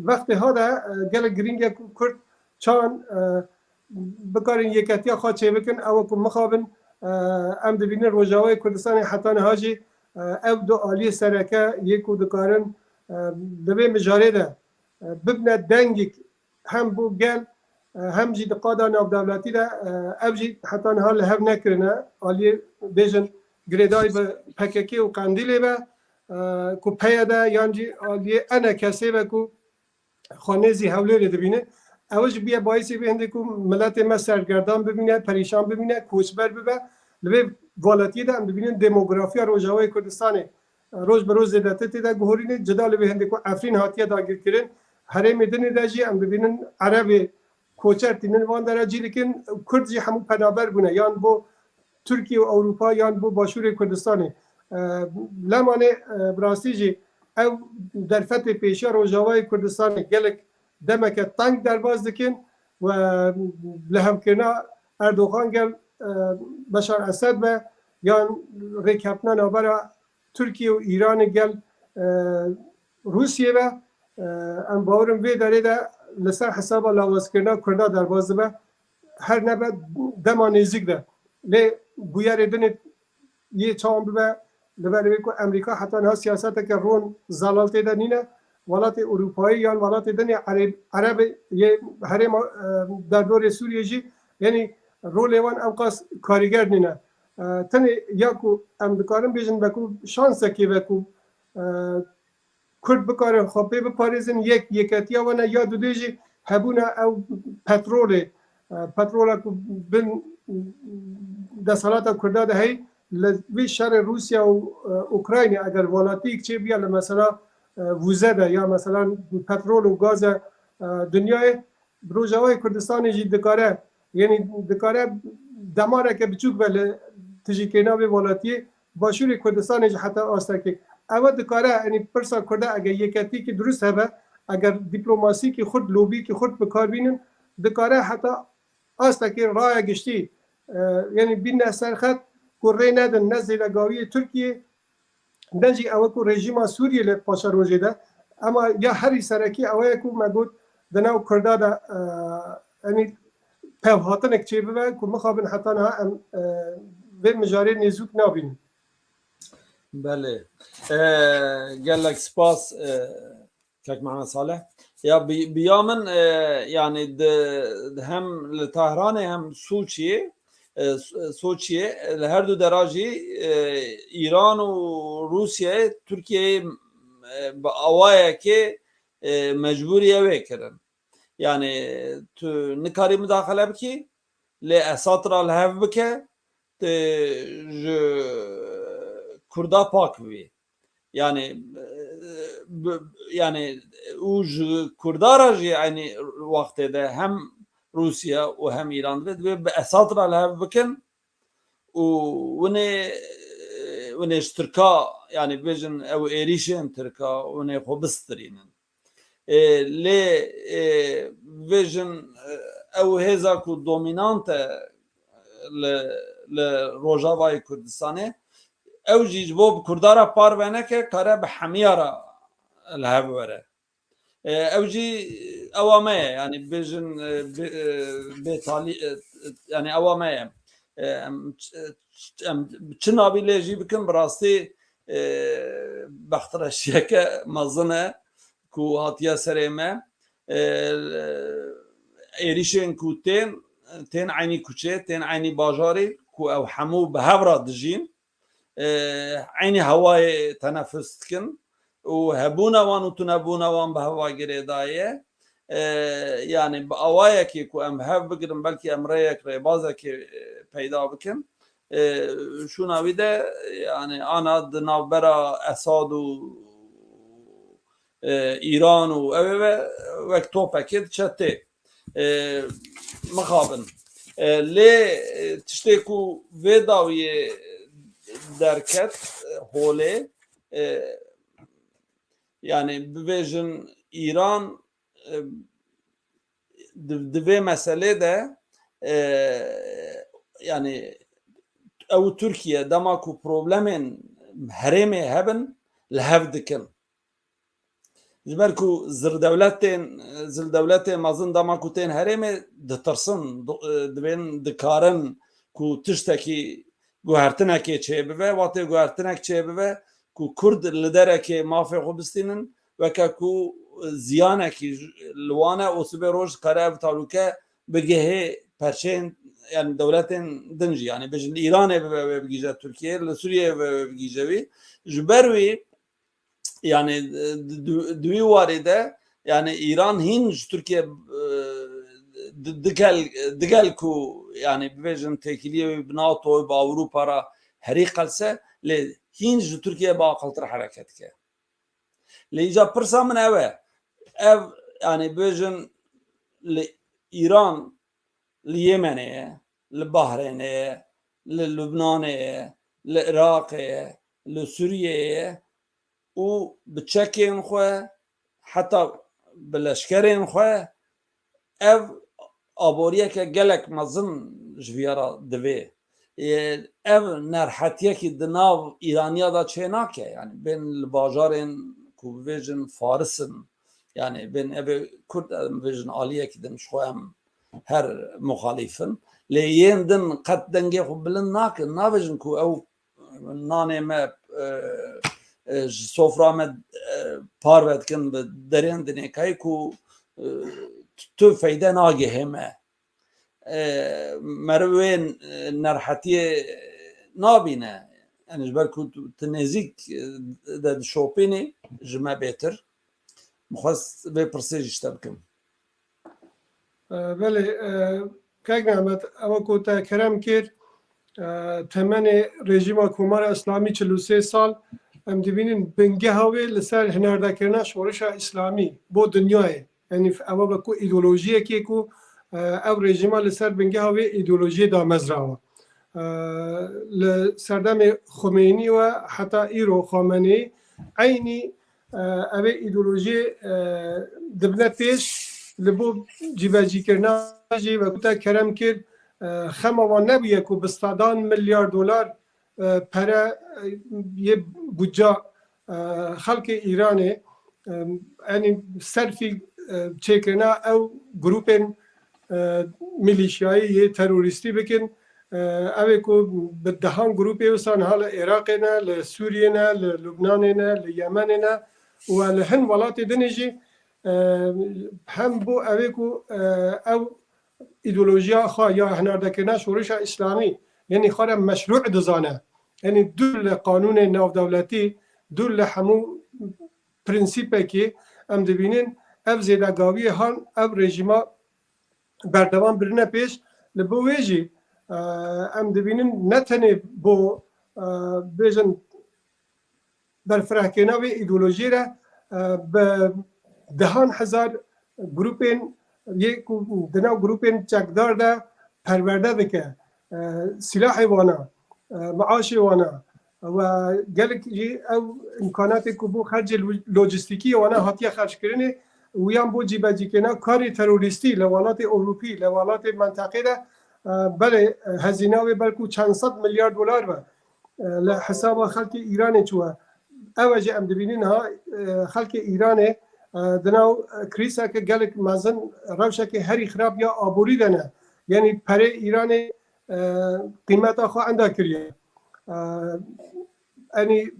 وقتی ها ده گل گرینگ کرد چان بکارن یکتیا خواه چه بکن او که مخابن ام دبینن روجاوی کردستان حتی نهاجی او دو آلی سرکه یکو دکارن دبی مجاره ده ببنه دنگی هم بو گل هم جی دقادا ناو دولتی ده او جی حتی نها لحب نکرنه آلی بیجن گریدای به پککی و قندیلی به که پیه ده یعنی آلی انا کسی به که خانیزی حوله رو دبینه اوش بیا باعثی بینده که ملت ما سرگردان ببینه پریشان ببینه کوچبر ببه لبه والاتی ده هم ببینه دموگرافی روجاوی کردستانه روز به روز زیادتی ده گهورینه جدال بینده که افرین هاتیه داگیر کرن حرم دنی ده جی هم ببینن عرب کوچر تینن وان داره جی لیکن کرد جی همون پنابر بونه یان بو ترکیه و اروپا یان بو باشور کردستانه لمانه براستی جی او در فتح پیشا روجاوی کردستانه گلک دمک تنگ در باز دکن و لهم کنا اردوغان گل بشار اسد به یا ریکپنا نابرا ترکیه و ایران گل روسیه به ام باورم وی داره ده لسر حسابا لاوازکرنا کردا درباز به هر نبه دما نزدیک ده لی بویار دنی یه چام به لبرای کو امریکا حتی نه سیاست که رون زلالت ده نینه ولات اروپایی یا ولات دنی عرب یه هرم در دور سوریه جی یعنی رول وان امقاس کارگر نینه تنی یا کو ام بکارم بیشن بکو شانس کی بکو کرد بکارن خوبه به پاریزن یکتیا و نه یا دو دیجی هبونه او پترول کو بن دسالات کرده ده هی لوی شر روسیا و اوکراین اگر ولاتیک چه بیا مثلا وزده یا مثلا پترول و گاز دنیای بروجای کردستان جی دکاره یعنی دکاره دماره که بچوک بله تجی کنا به ولاتی باشور کردستان جی حتی آستکی اما دکاره یعنی پرسا کرده اگر یکتی که درست هبه اگر دیپلماسی که خود لوبی که خود بکار بینن دکاره حتی آستکی راه گشتی یعنی بین سرخط کره ندن نزد لگاوی ترکیه نجی اوه کو رژیم سوریه ل پاشا روزه ده اما یا هری سرکی اوه کو مگود دناو کرده ده یعنی پیوهاتن اکچه ببه کو مخابن حتی نه به مجاری نزوک نابین بله گلک سپاس کک محمد صالح یا بیامن yani hem لتهران هم سوچیه her دو درajی ایران و روسیه ترکیه با اوایه که مجبوریه وکرن yani تو نکاری مداخله بکی لی اسات را لحف بکه کردا پاک بی yani او کردا را yani وقتی ده هم روسيا وهم ايران به اساطر لها بكن ونه اشتركا يعني بيجن او ايريشن تركا ونه خبسترين لي فيجن او هذا كو دومينانت لروجافاي كردستاني او جيجبو كردارا باربنك كاره بحميارا لها بره اوجي اوامه يعني بيجن بتالي يعني اوامه چنابي لجي بكن براستي بختر الشيكه مزنه كو هاتيا سريمه ايريشن كو تين عيني كوچه تين عيني باجاري كو او حمو بهبرا دجين عيني هواي تنفس كن وهبونا وان وتنبونا وان بهوا گریدایه yani اوایه کی کو ام هف بگیرم بلکه امریک ریبازه کی پیدا بکن شوناوی ده yani ana navbera اساد و ایران و اوه وقت توپکید چته مخابن لی تشتی کو ویداوی درکت هوله yani bivejin İran dve mesele de yani ev Türkiye damaku problemin heremi hebben lehev dikin جبركو زر دولتين مازن دماكو تين هرمي دترسن دبين دكارن كو تشتكي گوهرتنه که چه بوه واته گوهرتنه چه بوه کو کرد لدره که مافی خوبستینن و که کو زیانه که لوانه و سبه روش کاره بتالوکه بگه پرچین yani devletin dinci yani bejin İran'e bgije Türkiye Suriye bgijevi jberwi yani duy varide yani İran hinj Türkiye digal ku yani bejin tekiliye NATO ve Avrupa'ra heriqalse le hinj Türkiye baqaltır hareket ke le ija pirsa min ev yani bejin İran ليمن لبحرين للبنان للعراق لسوريا وبتشكين خو حتى بالاشكرين خو اف ابوريا كجلك مظن جويرا دبي اف نرحتيه كي دناو ايرانيا دا تشيناك يعني بين الباجارين كوفيجن فارسن يعني بين أبي كرد فيجن عالية كده مش خوام هر مخالفن ليندن قد دنجي خبلن نافجن كو أو نانه ما سفره ما پارود کن به درین دنیکایی کو تو فایده ناگه همه مروین نرحتی نابینه یعنی جبر کو تنزیک داد شوپینی جمع بهتر مخواست به پرسیجش تبکم بله که نعمت اما کو تا کرم کرد تمن رژیم کمار اسلامی 43 سال ام دبینین بنگه هاوی لسر هنردکرنا شورش اسلامی با دنیای یعنی اما با کو ایدئولوژی که کو او رژیم لسر بنگه هاوی ایدئولوژی دا مزرعه لسردم خمینی و حتی ایرو خامنه‌ای عینی او ایدئولوژی دبنه پیش لبو جیبجی کرنا جی و کتا کرم کرد خموان نبیه که بستادان میلیارد دلار پره یه بودجه خلق ایرانه یعنی صرفی چکرنا او گروپ میلیشیایی تروریستی بکن اوه که به دهان گروپی وستان حال عراق نه لسوریه نه لبنان نه لیمن نه و لهن ولات دنجی هم بو اوه که او ایدئولوژیا خواه یا هنردکرنا شورش اسلامی یعنی خواه مشروع دزانه یعنی دول قانون ناو دولتی دول همو پرنسیپه که ام دبینین اف زیدگاوی هان اف رژیما بردوان برنه پیش لبو ویجی ام دبینین نتنه بو بیجن برفرهکنه و ایدئولوژی را به دهان هزار گروپین یک دناو گروپین چکدار ده پرورده بکه سلاح وانا معاش وانا و گلک جی او امکانات کو بو خرج لوجستیکی وانا هاتیه خرج کرنه ویان بو جیبجی کنه کاری تروریستی لولات اروپی لولات منطقه ده بله هزینه و بلکو چند صد میلیارد دلار و لحساب خلق ایران چوه اوجه ام دبینین ها خلق ایران دناو کریسا که گلک مازن روشه که هری خراب یا آبوری دنه یعنی پره ایران قیمت آخوا انده کریه یعنی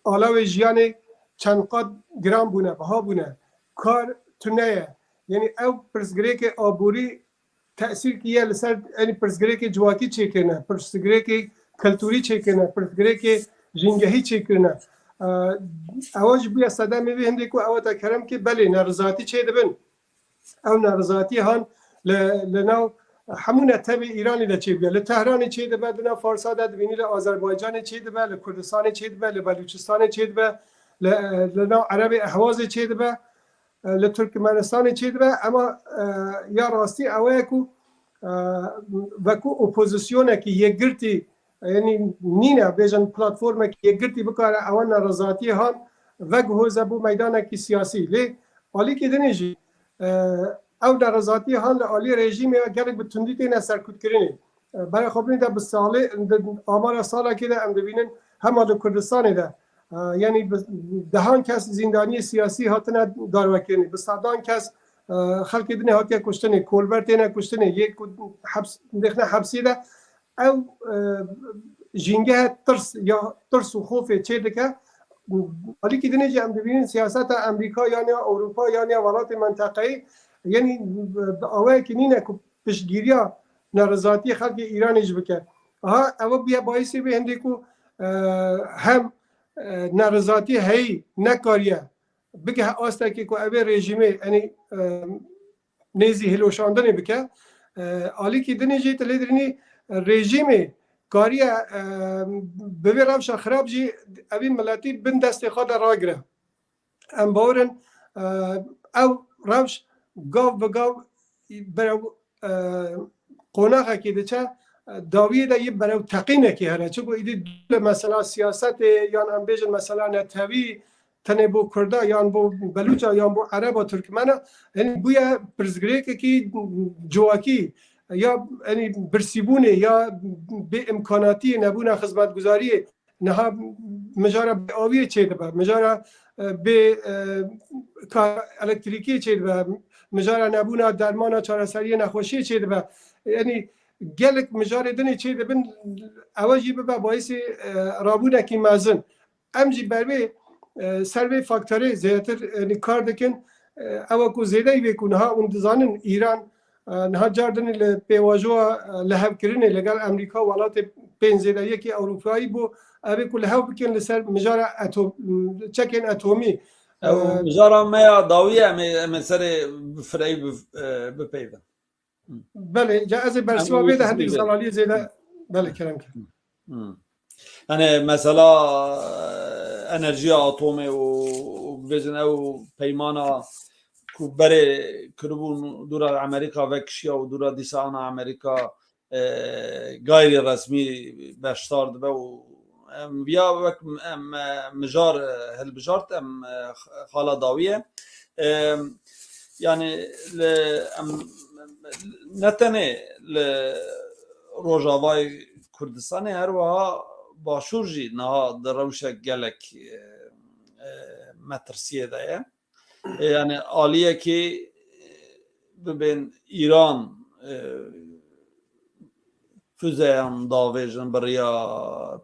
آلاو جیان چند قد گرام بونه بها بونه کار تنه یعنی او پرسگره که آبوری تأثیر کیه لسر یعنی پرسگره که جواکی چه کنه پرسگره که کلتوری چه کنه پرسگره که جنگهی چه کنه اواج بیا صدا میوی هنده که او تا کرم که بله نرزاتی چه دبن او نرزاتی هان لناو همون تبع ایرانی ده چه بیا لتهران چه دبه دنا فارسا ده دبینی لآذربایجان چه دبه لکردستان چه دبه لبلوچستان چه دبه لناو عرب احواز چه دبه لترکمنستان چه دبه اما یا راستی اوه کو وکو اپوزیسیونه که یک گرتی یعنی نینه بیشتر پلتفرم که یک گرتی بکاره اوان نرزاتی هان وجه زبو میدان کی سیاسی لی عالی که دنیجی او نرزاتی هان عالی رژیم یا گرگ به تندی تین سرکوت کردنی برای خبرین ده به ساله آمار ساله که ده ام ببینن هم در کردستان ده یعنی دهان کس زندانی سیاسی هاتن دار وکردنی به صدان کس خلق دنی هاتی کشتنی کولبرت نه کشتنی یک حبس دخنه حبسی ده او جنگه ترس و خوف چه دکه ولی که دنیجی ام ببینین سیاست امریکا یعنی اروپا یعنی ولات منطقه‌ای یعنی اوه که نینه که پشگیریا نرزاتی خلق ایرانیش بکه او بیا باعثی به هنده که هم نرزاتی هی نکاریه بگه آسته که اوه رژیمه یعنی نیزی هلوشاندنی بکه عالی که دنیجی تلیدرینی رژیم کاریه ببی روش خراب جی اوی ملتی بن دست خود را گره ام باورن او روش گاو بگاو برو قوناقه که ده چه داویه ده یه برو تقینه که هره چه گو ایدی دول مثلا سیاست یا ام بیجن مثلا نتوی تنه بو کرده یا بو بلوچا یا بو عرب و ترکمنه یعنی بویا پرزگره که جواکی یا یعنی برسیبونه یا به امکاناتی نبونه خدمتگزاری نها مجارا به آوی چه دبه مجارا به کار الکتریکی چه دبه مجارا نبونا درمانا چارەسەری نەخۆشی چه دبه یعنی gelek مجارê dinê çê dibin ew jî bibe baîsê rabûnekî mezin em jî bervê ser vê faktorê zêdetir kar dikin ew ku zêdeyî vê ku niha hûn dizanin îran niha car dinê li pêvajoya lihevkirinê legel Emerîka welatê pênc zêdeyekî Ewropayî bû ew ê ku li hev bikin li ser mijara çekên etomî mijara me ya dawiye em ê serê fireyî bipeyvin. بله از برسوا بده هندی زلالی زیاده بله کرم که yani mesela enerji atomi و بزن او پیمانا کو بره کربون دورا امریکا و کشیا و دورا دیسان امریکا غیر رسمی بشتارد و بیا وک مجار هل بجارت ام خالا داویه yani نتنه لروجاوای کردستان هر وها باشور جی نه دروشه گلک مترسیه دایه یعنی عالیه که ببین ایران füzeyan davêjin biriya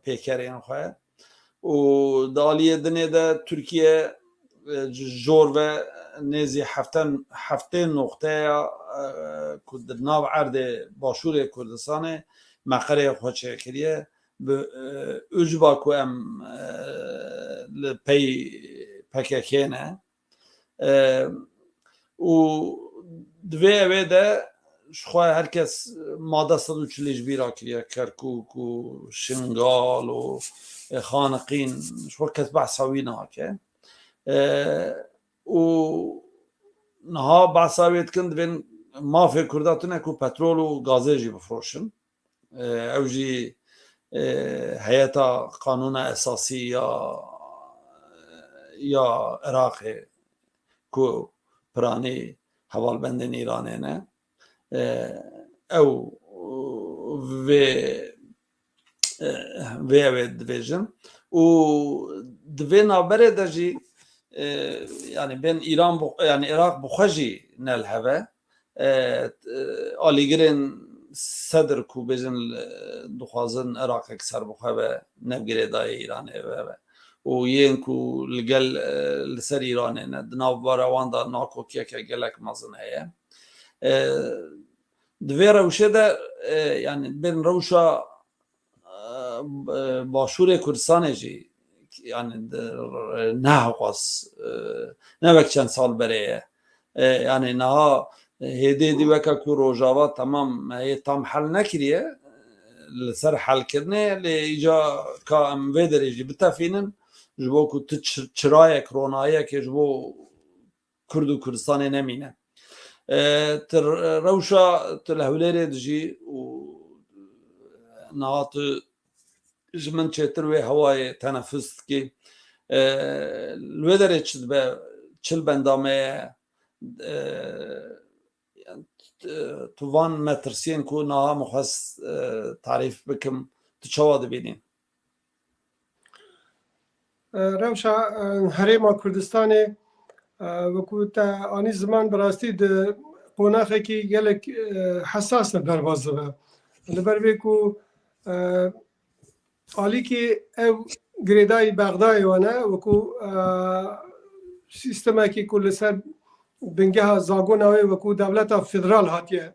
pêkerên xwe û di aliyê dinê de Tirkiye jor ve nêzî heftê noxteya ku di nav erdê başûrê Kurdistanê meqerê xwe çêkiriye bi ucba ku em li pey PKK ne û divê evê de şixwe herkes mada 140 bîra kiriye Kerkûk û Şingal û Xaniqîn şixwe kes behsa wî nake û niha behsa wê dikin divên mafê Kurda tune ku petrol û gazê jî bifroşin ew jî heyeta Kanûna Esasî ya Iraqê ku piranî hevalbendên Îranê ne ew vê evê dibêjin û di vê navberê de jî yani bên Îran yani Iraq bixwe jî nelheve alîgirên Sedr ku bêjin dixwazin Iraqek serbixwe nevgirê daye Îranê ve û yên ku li gel li ser Îranê ne di navbera wan da nakokiyeke gelek mezin heye di vê rewşê de yani bên rewşa başûrê Kurdistanê jî yani nehxwaz nevek çend sal berê ye yani niha hêdê dî weke ku Rojava temam heyê tam hel nekiriye li ser helkirinê lê îca ka em vê derê jî bitefînin ji bo ku tu çirayek ronayekê ji bo Kurd û Kurdistanê nemîne rewşa tu li Hewlêrê dijî û niha tu ji min çêtir wê hewayê teneffüs dikî li wê derê çi dibe çil bendameye tu van metirsiyên ku niha mixwest tarîf bikim tu çawa dibînî rewşa herêma Kurdistanê wekû te anî ziman bi rastî di qonaxekî gelek hesas derbas dibe li ber vê ku alîkî ew girêdayî Bexdayê wane wekû sîstemekî ku li ser bingeha zagona wê wekû dewleta federal hatiye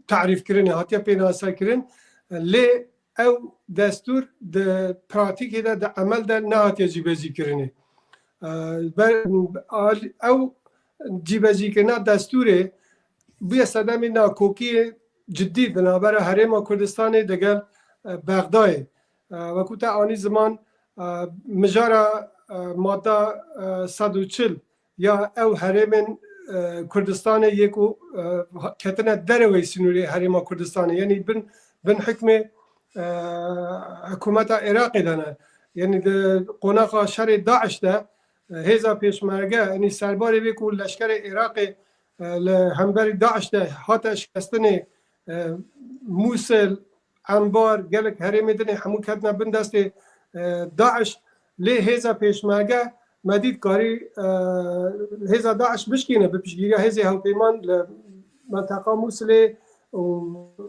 tarîfkirinê hatiye pênaserkirin lê ew destûr di pratîkê de di emel de nehatiye cîbezîkirinê ew cîbezîkirina destûrê bûye sedemê nakokiyê ciddî di navbera herêma Kurdistanê digel Bexdayê wekû te anî ziman mijara mada 140 ya ew herêmên Kurdistanê yê ku ketine derewê sînûrê herêma Kurdistanê yanî bin hikmê hikûmeta Iraqê de ne yanî di qonaxa şerê Daeş de hêza pêşmerge yanî serbarê vê ku leşkerê Iraqê li hemberî Daeş de hate şikestinê Musil Embar gelek herêmê dinê hemû ketine bin destê داعش لی هیزا پیشمرگه مدید کاری هیزا داعش بشکینه به پیشگیری هیزا هوپیمان منطقه موصل و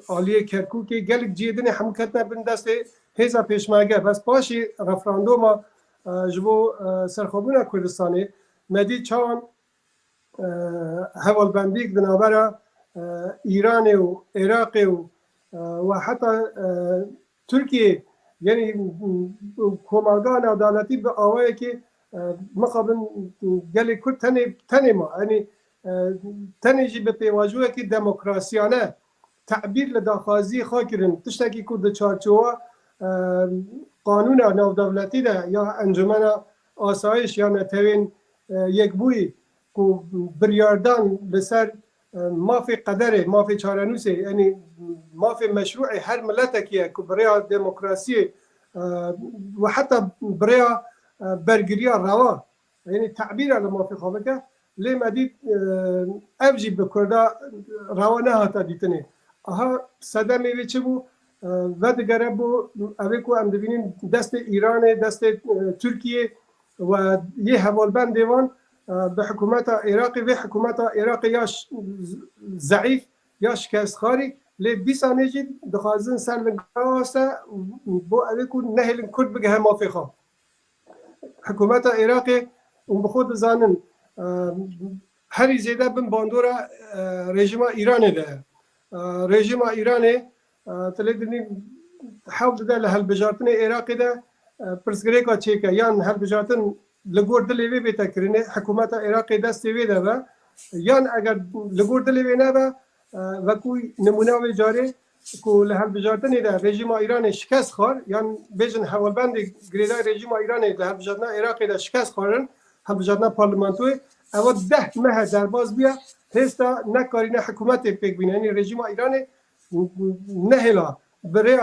عالیه کرکوکی گلک جیدن حمکتنا بین دست هیزا پیشمرگه بس پاشی رفراندوم جبو سرخوبون کردستانی مدید چون هوالبندی که دنابرا ایران و عراق و حتی ترکیه یعنی کمکان عدالتی به آوایی که مقابل گلی کرد تنه ما یعنی تنجی به پیواجوه که دموکراسیانه تعبیر لداخوازی خواه کرن تشتاکی که ده چارچوه قانون نودولتی ده یا انجمن آسایش یا نتوین یک بوی که بریاردان لسر مافی قدره مافی چارنوسه یعنی مافی مشروع هر ملتکیه که برای دموکراسی و حتی برای برگری روا یعنی تعبیر على مافی خوابه که لی مدید افجی بکرده روا نه هاتا دیتنه اها صدمه وی چه بو و دگره بو اوه که هم دبینیم دست ایران دست ترکیه و یه حوالبند دیوان به حکومت عراقی و حکومت عراقی یا ضعیف یا شکست خاری لی 20 سانه جید دخوازن سر لنگاسه بو اوه که نهلن کرد بگه مافی خواه حکومت عراقی اون بخود زانن هری زیده بن باندورا رژیم ایران ده رژیم ایران تلیدنی حاول ده لحل بجارتن عراقی ده پرسگره که چیکه یان حل بجارتن لگور دلیوی بیتا کرنه حکومت عراقی دستی ویده و یان اگر لگور دلیوی نه با و کوی نمونه وی جاره که لحل بجارتن ده رژیم ایران شکست خور یان بیجن حوالبند گریده رژیم ایران لحل بجارتن عراقی ده شکست خورن حل بجارتن پارلمانتوی اما 10 ماه در باز بیا هستا نکاری نه حکومت پیک بینه یعنی رژیم ایران نهلا برای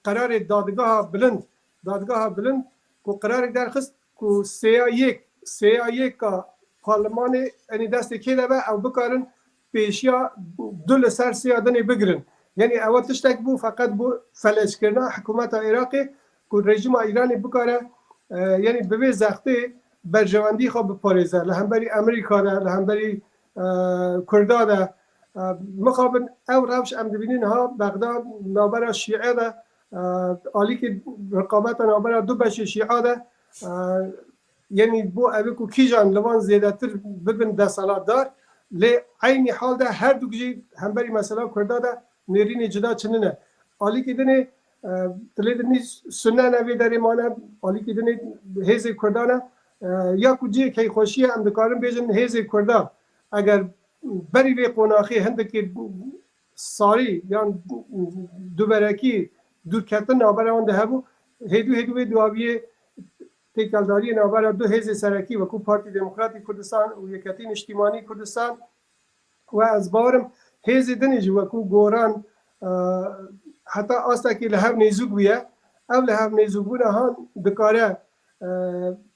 قرار دادگاه بلند که قرار درخست که سه که پارلمان یعنی دست که دبه او بکارن پیشیا دل سر سیادن بگرن یعنی او تشتک بو فقط بو فلج کرنا حکومت عراقی که رژیم ایران بکاره یعنی به زخته برجواندی خواب بپاریزه لهمبری امریکا ده لهمبری کردا ده مقابل او روش ام دبینین ها بغداد نابرا شیعه ده عالی که رقابت نابرا دو بشه شیعه ده یعنی بو اوه که کی جان لوان زیده تر ببین ده سالات دار لی عینی حال ده هر دو گجی همبری مثلا کردا ده نیرین جدا چننه عالی که دنه تلیدنی سنه نوی داری مانه عالی که دنه هیز کردانه یا کجی که خوشی هم دکارم بیشن هیز کرده اگر بری به قناخی هندکی ساری یا دوبارکی دور کردن نابرا آن ده بو هدو به دوابی تکلداری نابرا دو هیز سرکی و کو پارتی دموکراتی کردستان و یکتین اجتماعی کردستان و از بارم هیز دنیج و کو گوران حتی آستا که لحب نیزوگ بیه او لحب نیزوگونه ها دکاره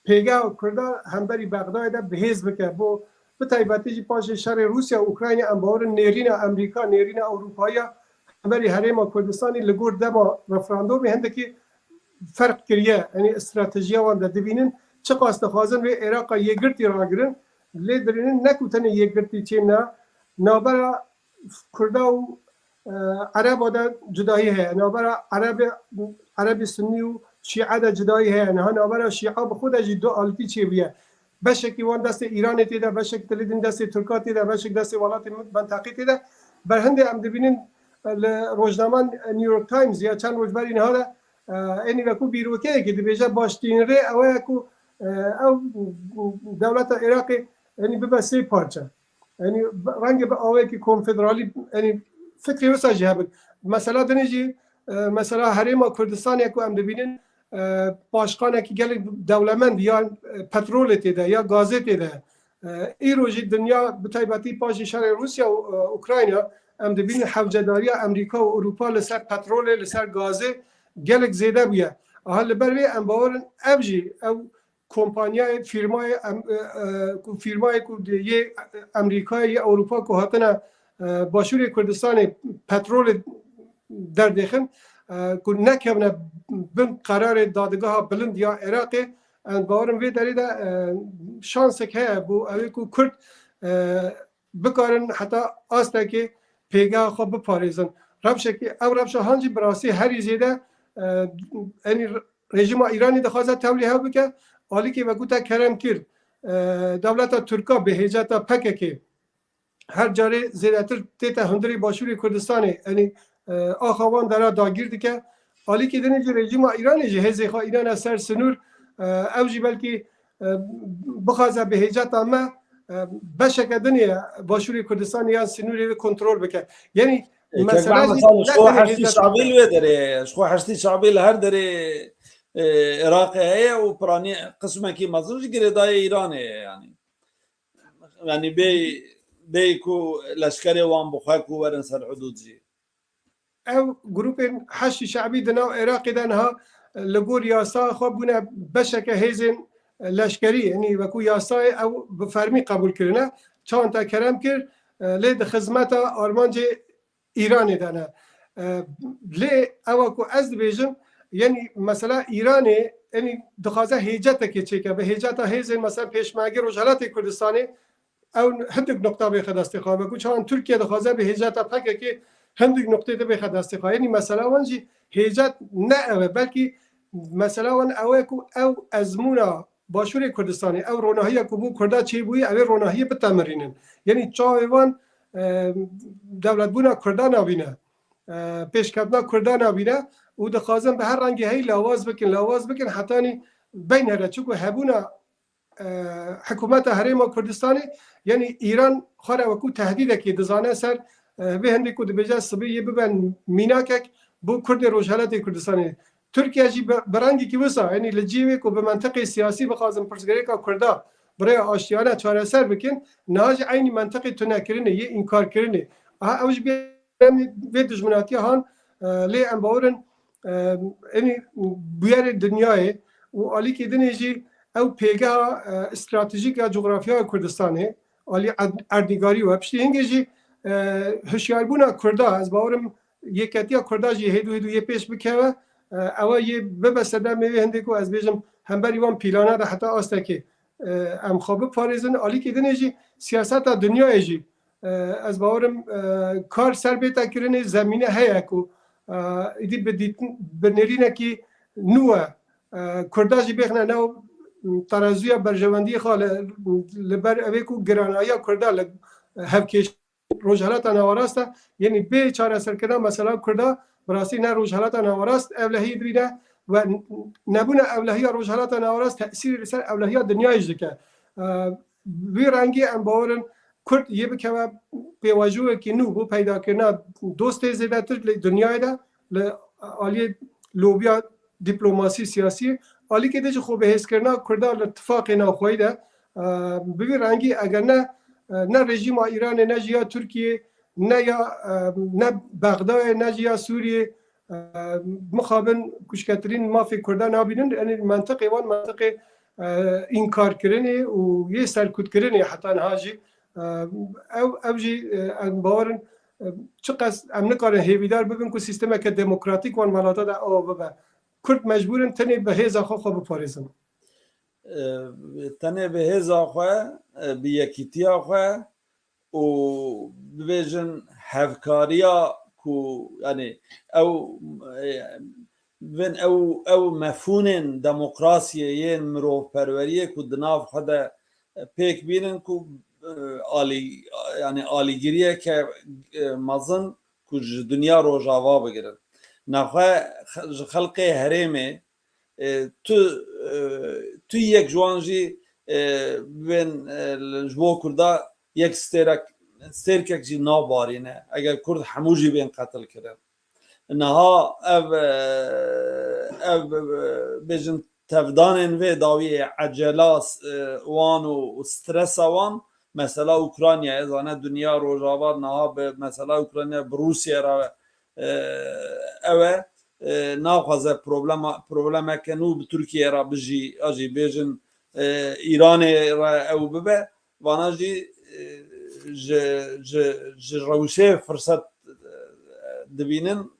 پیگه و کرده همبری بغداد ده بهیز بکه بو به طیبتی جی پاش شر روسیا و اوکراین انبار نیرین امریکا نیرین اروپایی همبری حریم کردستانی لگور ده با رفراندومی هنده که فرق کریه یعنی استراتژی وان ده دبینن چه قاست خوازن به عراق یگرتی را گرن لی درینن نکوتن یگرتی چه نه نابرا کرده و عرب ده جدایی ہے نابرا عرب سنی و شیعه ده جدایی ہے نه نابرا شیعه بخود اجی دو آلتی چه بیه بشکی وان دست ایران تیده بشک تلیدین دست ترکا تیده بشک دست ولات منطقی تیده بر هنده هم دبینین روزنامه نیویورک تایمز یا چند روز بر اینها ده اینی وکو بیروکه که دیجا باشتین ره او کو او دولت عراقی یعنی به سه پارچه یعنی رنگ به آوه که کنفدرالی یعنی فکری وساجی هبل مثلا دنیجی مثلا حریم کردستان یکو هم دبینین پاشقانه که گل دولمند یا پترول تیده یا گازه تیده ای روزی دنیا به طیبتی پاش شر روسیا و اوکراین هم دبین حوجداری امریکا و اروپا لسر پترول لسر گازه گلک زیده بیه حال بروی انبارن افجی او کمپانیای فیرمای که یه امریکا یا اروپا که هاتنا باشور کردستان پترول در دخن که نکمونه بن قرار دادگاه بلند یا عراقی باورم وی داری ده شانس که بو اوی که کرد بکارن حتی آسته که پیگه خواب بپاریزن ربشه که او ربشه هنجی براسی هری زیده یعنی رژیم ایرانی دخوازه تولیه ها بکه حالی که وکو تا کرم کرد دولت ترکا به هجت پکه که هر جاره زیادتر تیتا هندری باشوری کردستانه یعنی آخوان داره داگیر دیگه حالی که دنیجی رژیم ایرانی جه هزی خواه ایران از سر سنور اوجی بلکه بخوازه به هجت اما بشکه دنیا باشوری کردستان یا سنوری کنترل بکه یعنی مثلا شو حشتی شعبی له داره شو حشتی شعبی له هر داره عراق هي وبراني قسمه كي مازوج جريداي ايراني يعني بيكو لشكري وان بخاكو ورن سر حدود جي او گروپ حشد شعبی دنا عراق دنها لگور یاسا خو بونه بشک هیزن لشکری یعنی وکو یاسا او بفرمی قبول کرنه چند تا کرم کر لید خدمت آرمانج ایران دنه لی او کو از بیجم یعنی مثلا ایران یعنی دخوازه هیجت که چیکه به هیجت هیزن مثلا پیشمرگی رجالت کردستانی او هندک نقطه به خد استخوابه کو چون ترکیه دخوازه به هیجت پکه که هندک نقطه به خد استخوابه یعنی مثلا ونجی هیجت نه بلکه مثلا ون او ازمونا باشور کردستانی او روناهی کو بو کردا چی بوی او روناهی به تمرینن یعنی چاوان دولت بونا کردا نبینه پیشکتنا کردا نبینه و دخوازن به هر رنگی هی لواز بکن حتی بین هر چکو هبونا حکومت حریم کردستانی یعنی ایران خاره وکو تهدیده که دزانه سر به هندی کد بجا سبیه ببن میناکک بو کرد روشالت کردستانی ترکیه جی برانگی کی وسا یعنی لجیوی کو به منطقه سیاسی بخوازن پرسگری کا کردا برای آشتیانه چاره سر بکن نهاج عینی منطقه تنکرینه یه انکار کرینه اوج به دشمناتی هان لی ام باورن یعنی بیار دنیای و علی که دنیجی او پیگه استراتژیک یا جغرافیا کردستانه علی اردیگاری و پشتی هنگیجی هشیاربونا کردا از باورم یکتیا کردا جی هیدو یه پیش بکوه اوا یه ببسته میوه هندیکو از بیجم هم بری وان پیلانه ده حتی آسته که ام خوابه پاریزن علی که دنیجی سیاست دنیای جی از باورم کار سر بیتا کرنه زمینه هیا کو ایدی بنرینه که نوه کرداجی بخنه نو ترازویا برجواندی خال لبر اویکو گرانایا کردا هفکش روجهالات نواراسته یعنی به چاره سرکردن مثلا کردا براسی نه روجهالات نواراست اولهی درینه و نبونه اولهی روجهالات نواراست تأثیر سر اولهی دنیای جدکه وی رنگی ام باورن کرد یه بکوه پیواجوه که نو بو پیدا کرنا دوست زیده تر دنیای ده عالی لوبیا دیپلماسی سیاسی عالی که دیگه خوب حس کرنا کرده اتفاق ناخوایی ده ببین رنگی اگر نه رژیم ایران نه جیا ترکیه نه بغداد نه جیا سوریه مخابن کشکترین مافی کرده نابینن یعنی منطقه وان منطقه انکار کرنه و یه سرکوت کرنه حتی نهاجی او جی باورن چقدر امن کار هیویدار ببین که سیستم که دموکراتیک وان ولاتا ده او ببه کرد مجبورن تنه به هزا خو بپاریزن تنه به هزا خو به یکیتیا خو و ببیجن هفکاریا کو یعنی او مفهوم دموکراسی یه مرو پروریه کو دناف خود پیک بینن کو آلیگیریه که مزن که دنیا رو جوا بگیرن نخواه خلق حریمه تو یک جوانجی بین جبو کرده یک سترکک جی نابارینه اگر کرد حموجی بین قتل کرن نها او بجن تفدانن و داوی عجلاس وان و سترس وان مثلا اوکراینیا ازانه دنیا روجاوار نها به مثلا اوکراینیا بروسیه را اوه ناخوازه پروبلم کنو به ترکیه را بجی آجی بیجن ایران را او ببه وانا جی روشه فرصت دبینن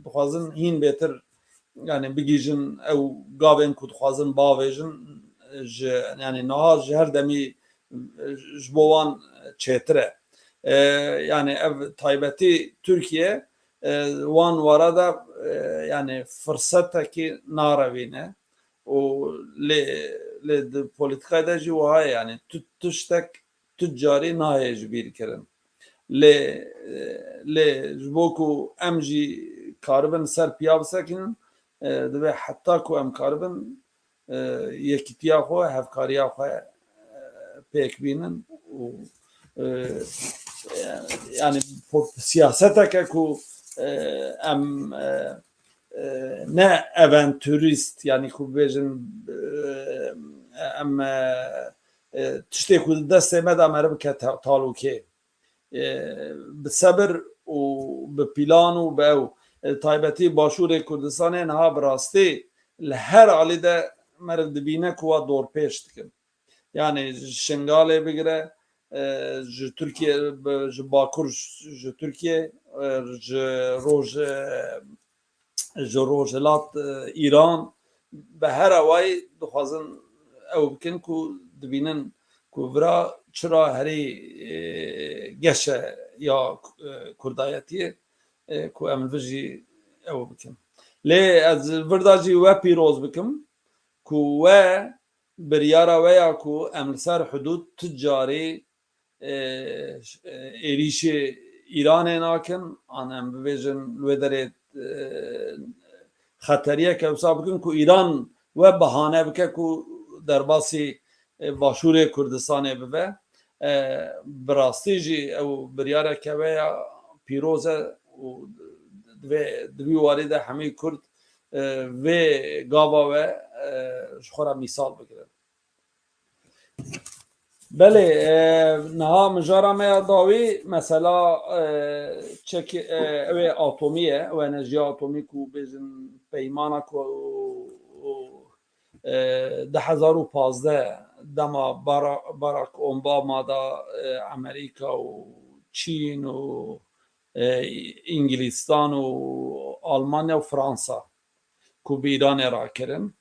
dixwazin hîn bêtir yani bigîjin ew gavên ku dixwazin bavêjin ji yani niha ji her demî ji bo wan çêtir e. Yani ev taybetî Türkiye wan wara da yani fırsatekî narevîne û lê polîtikayê de jî wiha ye yani tiştek carî nayê ji bîr kirin. Lê ji bo ku em jî karibin ser piya bisekinin divê heta ku em karibin yekîtiya xwe hevkariya xwe pêk bînin û yani siyaseteke ku em ne avantürist yani ku bêjin em tiştê ku destê me de me bike talûkê bi sebir û bi pîlan û bi ew taybetî Başûrê Kurdistanê niha bi rastî li her alî de me dibîne ku wa dorpêş dikin. Yani Şingalê bigire ji Türkiye ji Bakur ji Türkiye ji Rojhilat İran bi her awayî dixwazin ew bikin ku dibînin ku vira çira herî geşe ya Kurdayetiyê ku em vir jî ew bikin. Lê ez vir da jî we pîroz bikim ku we biryara we ya ku em li ser hudûd ti carî êrişê Îranê nakin an em bibêjin li wê derê xeteriyeke wisa bikin ku Îran we behane bike ku derbasî Başûrê Kurdistanê bibe bi rastî jî ew biryareke we ya pîroz e û divê warî de hemî Kurd vê gava we ji xwe re mîsal bigirin. Belê niha mijara me ya dawî mesela ew ê atomî ye ew enerjiya atomî ku bêjin peymana ku 2015 dema Barack Obama da Amerîka û Çîn û İngilîstan û Almanya û Fransa ku bi Îranê rakirin.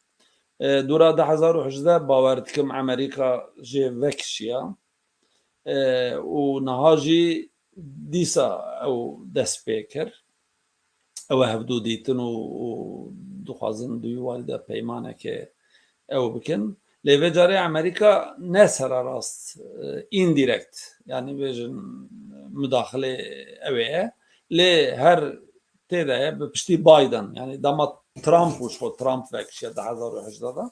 Dûra 2018 bawer dikim Amerîka jê vekişiya û niha jî dîsa ew dest pê kir. Ew hevdû dîtin û dixwazin duî warî de peymanekê ew bikin. Lê vê carê Amerîka ne serarast indirect yani bêjin müdaxilê ew ye lê her tê de ye bi piştî Biden yani dema Trump û ji Trump vekişiya 2018 da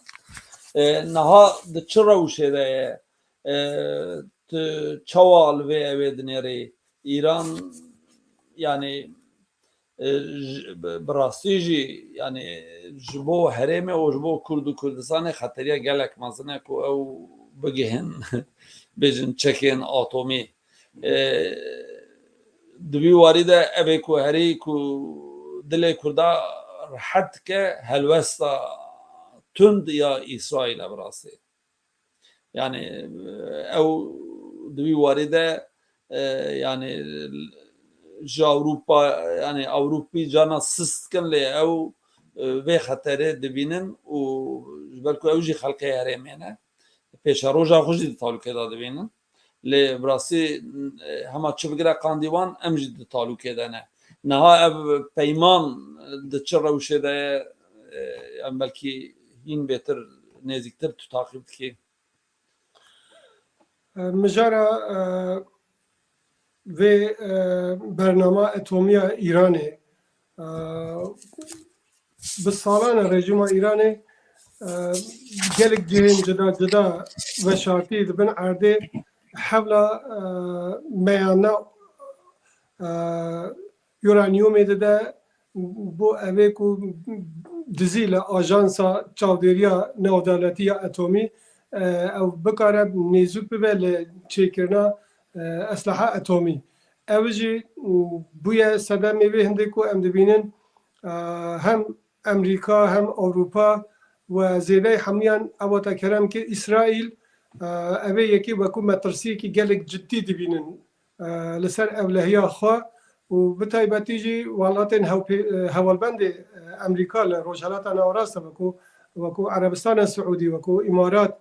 niha di çi rewşê de ye çawa li vê evê dinêrî İran yani bi rastî jî yani ji bo herêmê û ji bo Kurd û Kurdistanê xeteriya gelek mezin e ku ew bigihin bêjin çekên atomî di vî warî de evê ku herî ku dilê Kurda rahet dike helwesta tund ya İsraîl'e bi rastî. Yani ew di vî warî de yani ji Avrupa yani Avrupî cana sis dikin lê ew vê xeterê dibînin û ji ber ku ew jî xelkê herêmê ne pêşa roja xwe jî di talûkê da dibînin lê bi rastî hema çi bigire qandî wan em jî di talûkê de ne. Niha ev peyman di çi rewşê de ye em belkî hîn bêtir nêzîktir tu taqîb dikî. Mijara vê bernama etomiya Îranê bi salan rejima Îranê gelek cihên cida cida veşartî dibin erdê hewla meyana uranyumê dide bo evê ku dizî li ajansa çavdêriya navdewletiya etomî ew bikare nêzûk bibe li çêkirina esliha etomî. Ew jî bûye sedemê vê hindê ku em dibînin hem Amerîka hem Awropa ve zêdeyê hemûyan ew kerem ki İsraîl evê yekî wekû metirsiyekî gelek ciddî dibînin li ser ewlehiya xwe و بتایبەتی جی وڵاتên هەوڵبەندê ئەمریکا لە ڕۆژهەڵاتە ناوەڕاستە وەکو عەرەبستانە سعودی وەکو ئیمارات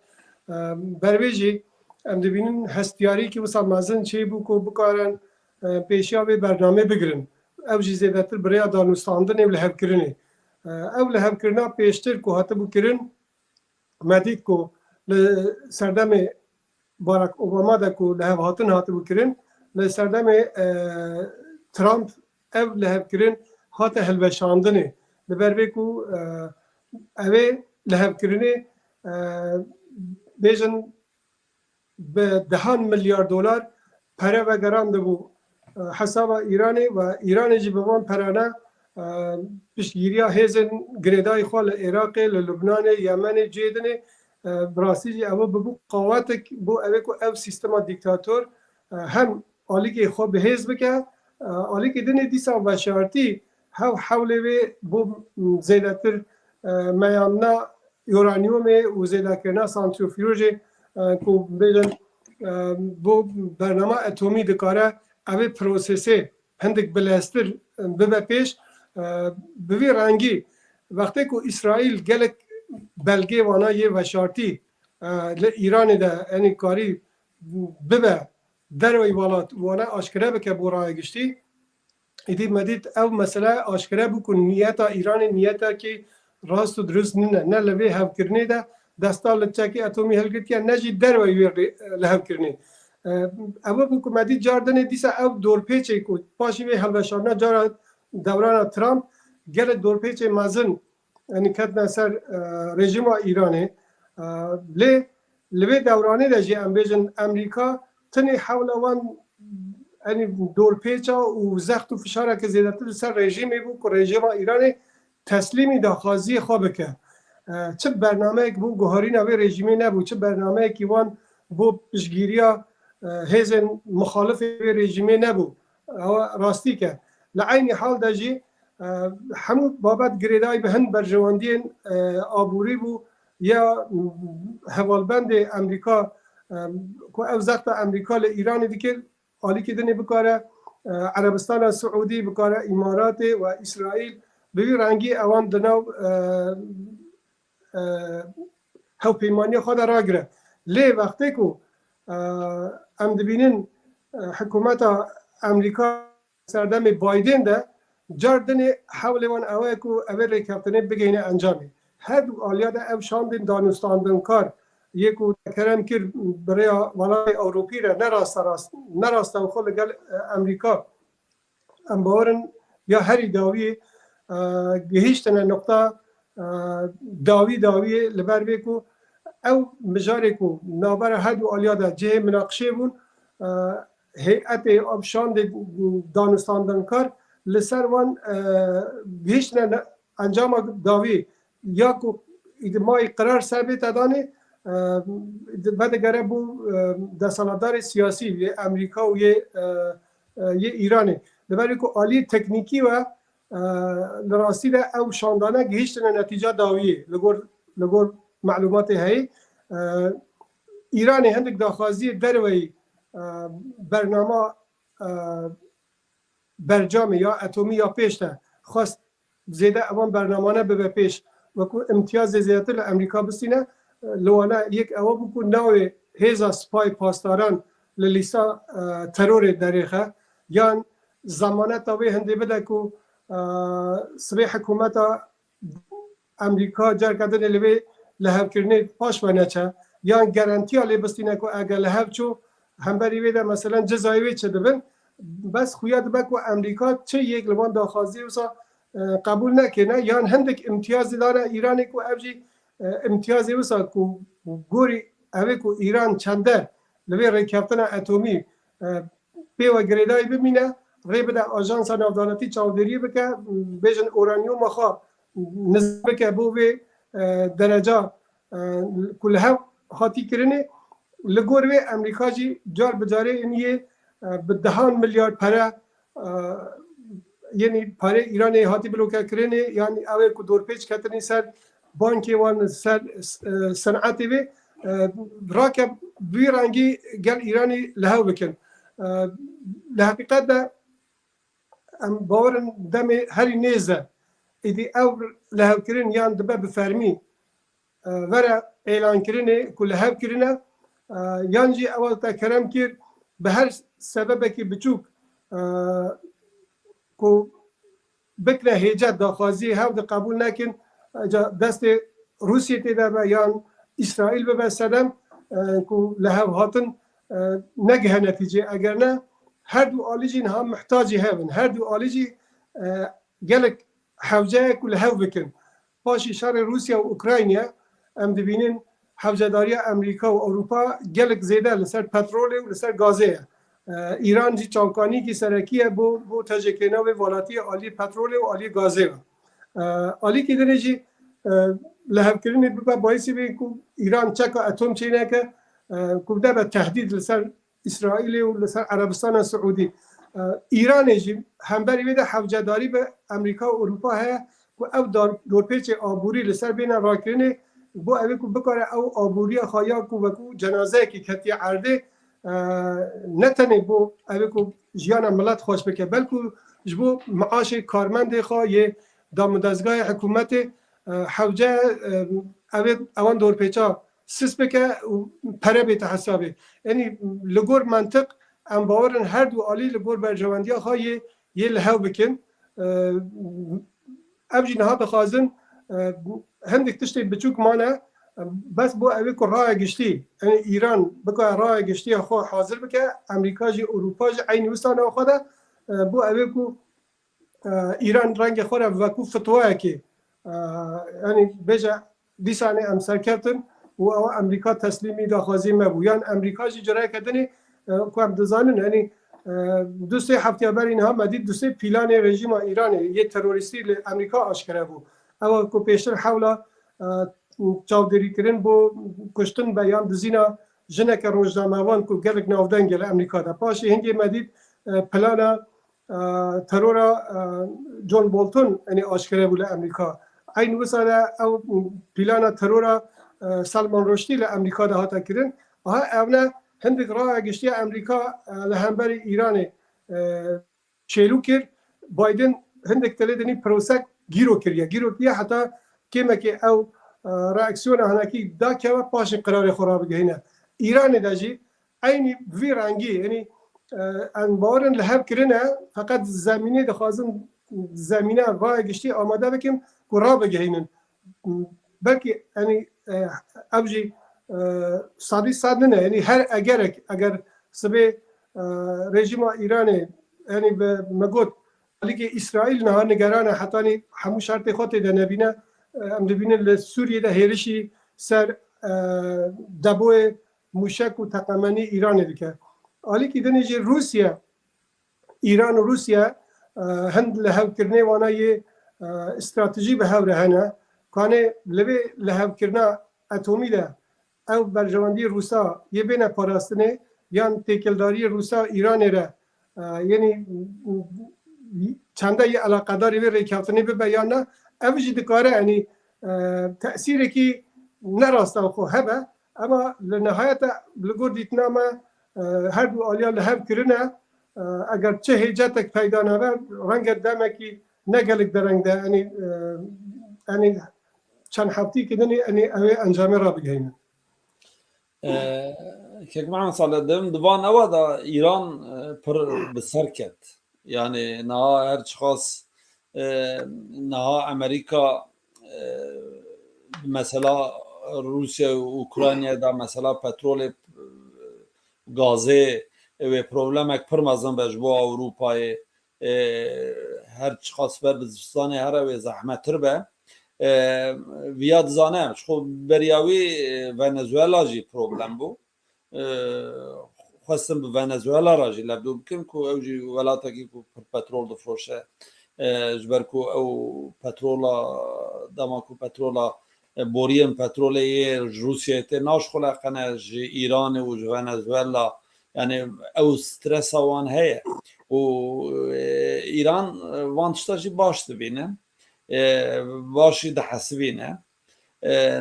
بەروێژی ئەم دەبینن هەستیاریکی وسا مەزن چێ بوو کۆ بکارن پێشیا وێ بەرنامە بگرن ئەو جی زێدەتر بریا دانوستاندنê و lehevkirinê ew lehevkirina pêştir ku hatibû kirin medît ku li serdemê Barack Obama de ku lehevhatin hatibû kirin li serdemê Trump ev lehevkirin hate helveşandinê li ber vê ku ew ê lehevkirinê bêjin bi dehan milyar dolar pere vegeran dibû hesaba İranê ve İranê jî bi van perane piştgiriya hêzên girêdayê xwe li Iraqê, li Lubnanê, Yemenê cêdinê birastî jî ew bibû qawetek bû ew ê ku ev sîstema dîktatör hem alîkê xwe bihêz bike alîkê dinê dîsa veşartî hev hewlê wê bû zêdetir meyana uranyumê û zêdekirina santrofûjê ku bêjin bû bername etomî dikare ev ê prosesê hindik bileztir bibe pêş bi vî rengî wextê ku İsraîl gelek belgê wana yê veşartî li İranê de enî karî bibe derwey welat wana aşkere bike bû rayegiştî êdî medît ew mesele aşkere bû ku niyeta İranê niyetekî rast û dirust nine ne li vê hevkirinê de desta li çekê etomî hilgirtiye ne jî derwey wê li hevkirinê ew bû ku medît car dinê dîsa ew dorpêçê ku paşî vê helveşarina cara devrana Trump gelek dorpêçê mezin enî ketine ser rejima İranê lê li vê devranê de jî em bêjin Emerîka tinê hewla wan enî dorpêça û zext û fişarekî zêdetir li ser rejîmê bû ku rejima İranê teslîmî daxwaziyê xwe bike çi bernameyek bû guharîna vê rejîmê nebû çi bernameyekî wan bû piştgiriya hêzên muxalifê vê rejîmê nebû ew rastî ke li aynî hal de jî hemû babet girêdayî bi hin berjewendiyên aborî bû ya hevalbendê Emerîka ku ev zexta Emerîka li İranê dikir alîkê dinê bikare Erebistana Siûdî bikare İmaratê ve İsraîl bi vî rengî ewan di nav hewpêmaniya xwe de ragire lê wextê ku em dibînin hikûmeta Emerîka serdemê Biden de car dinê hewlê wan ew e ku ev ê rêkeftinê bigihîne encamê her du aliya de ev şandên danûstandinkar yê ku kerem kir birêya welatê Ewropî re nerasta xwe li gel Emerîka em bawerin ya herî dawiyê gihîştine nokta dawî li ber vê ku ew mijarê ku navbera her du aliya de cihê minaqişê bûn heyetê ev şandê danûstandinkar li ser wan gihîştine encama dawî ya ku mayî qirar ser bê te danê vedigere bû desaladarê siyasî yê Emerîka û yê İranê li ber ku aliyê teknîkî ve li rastî de ew şandane gihîştine netîca dawiyê li gor معلوماتê heye İranê hindik daxwaziyê derweyî bernama bercamê ya etomî ya pêş de xwast zêde evan bernamane bibe pêş wekû imtiyazê zêdetir li Emerîka bistîne li wana yek ew bû ku navê hêza spay pasdaran li lîsta terorê derêxe yan zamaneta wê hindê bide ku sibê hikûmeta Emerîka cerka dinê li vê lehevkirinê paş ve neçe yan garantiya lê bistîne ku eger li hev çû hemberî wê de meselen cezayê wê çi dibin bes xuya dibe ku Emerîka çi yek li van daxwaziyê wisa qebûl nekirine yan hindik imtiyazê dane İranê ku ev jî imtiyazê wisa ku gorî ev ê ku İran çende li vê rêkeftina etomî pê ve girêdayî bimîne rê bide ajansa navdaletî çavdêriyê bike bêjin uranyuma xwe niz bike bo vê dereca ku li hev hatî kirinê li gor vê Emerîka jî car bi carê îniyê bi dehan milyar pere yenî perê İranê hatî blokekirinê yanî ew ê ku dorpêç ketinî ser bankê wan ser senetê vê rake vî rengî gel İranî li hev bikin li heqîqet de ام باورن دم هری نیزه ایدی او لهو کرن یان دبه بفرمی ورا اعلان کرنه که لهو کرنه یان جی اول تا کرم کر به هر سبب که بچوک که بکنه هیجت داخوازی هاو ده قبول نکن دست روسیه تیده به یان اسرائیل به صدم که لهو هاتن نگه نتیجه اگر نه هر دو آلیجین هم محتاجی هستن هر دو آلیجی گلک حوجه که لهو بکن پاشی شر روسیه و اوکراینیا ام دبینین حوجه‌داری امریکا و اروپا گلک زیده لسر پترول و لسر گازه ایران جی چانکانی کی سرکیه بو تجکینا و ولاتی عالی پترول و عالی گازه عالی کی دنجی لهو کرین ببا باعثی به کو ایران چکا اتم چینه که کو ده تهدید لسر اسرائیل و لسر عربستان و سعودی ایران جی همبری بده حوجه‌داری به امریکا و اروپا ها کو او دورپیچ آبوری لسر بین راکرینه بو اوی کو بکاره او آبوری خایا کو وکو جنازه کی کتی عرده نتنه بو اوی کو جیان ملت خوش بکه بلکو جبو معاش کارمند خوا یه دامدازگاه حکومت حوجه اوی اوان دورپیچا سیس بکه پره بیت حسابه یعنی لگور منطق ام باورن هر دو عالی لگور برجواندی خوا یه لهو بکن ابجی نها بخوازن هندك تشتي بتشوك معنا بس بو أبيكو رأي جشتي يعني إيران بكو رأي جشتي أخو حاضر بك أمريكا جي أوروبا جي عين وستانا أخذا بو أبيكو إيران رنج خورا وكو فتوى كي يعني بيجا دي سنة أمسر كابتن و أمريكا تسليمي داخوازي مبو يعني أمريكا جي جراي كدني كو عم دزانن يعني دوسته هفته برای اینها مدید دوسته پیلان رژیم ایران یه تروریستی لامریکا آشکار بود اما کو پیشتر حولا چاودری کردن بو کشتن بیان دزینا جنک روزنامه‌وان کو گلک ناودن گل امریکا دا پاش هنگی مدید پلانا ترورا جون بولتون یعنی آشکار بود لامریکا این وساله او پلانا ترورا سلمان رشدی لامریکا دا هات کردن ها اونا هندك راه گشتی امریکا لهمبر ایران چلو کر بایدن هندك تلدنی پروسک گیرو کریه حتی کما که او راکسیون هنکی دا که پاش قرار خراب گهینه ایران داجی عینی وی رنگی یعنی انبارن لهب کرنه فقط زمینه دخوازن زمینه راه گشتی آماده بکیم قراب گهینن بلکه یعنی ابجی صد نه یعنی هر اگر سبه رژیم ایران یعنی به مگوت لیگ اسرائیل نه نگران حتی همون شرط خود ده نبینه ام دبینه لسوریه ده هیرشی سر دبو موشک و تقامنی ایران دیگه حالی که دنیجی روسیه ایران و روسیه هند لهو کرنه وانا یه استراتژی به هوره هنه کانه لبه لهو کرنه اتمی ده او برجواندی روسا یه بین پاراستنه یان تکلداری روسا ایران را یعنی چنده یه علاقه داری به ریکافتنی به بیان نه اوجی دکاره یعنی تأثیری که نراسته خو هبه اما لنهایت لگور دیتنامه هر دو آلیا لحب کرنه اگر چه هیجتک پیدا نبه رنگ دمه که نگلک درنگ ده یعنی چند هفتی که دنی اوی انجامه را بگهینه که من سال دوان اوا دا ایران پر بسر کرد یعنی نه هر چخاص نه امریکا مثلا روسیه و اوکراینیا دا مثلا پترول گازه و پروبلمک پر مزن بجبو اروپای هر چخاص بر بزرستان هر و زحمت تر به ویاد زانم خب بریاوی ونزوئلا جی پروبلم بو خواستم به ونزوئلا راجی لبدو بکن که او جی ولاتا کی کو پترول دو فروشه جبر کو او پترولا دما کو پترولا بوریم پترول روسیه ته ناش خلقنه جی ایران و ونزوئلا یعنی او استرس وان هه و ایران وان تشتاجی باش بینه باشی ده حسبینه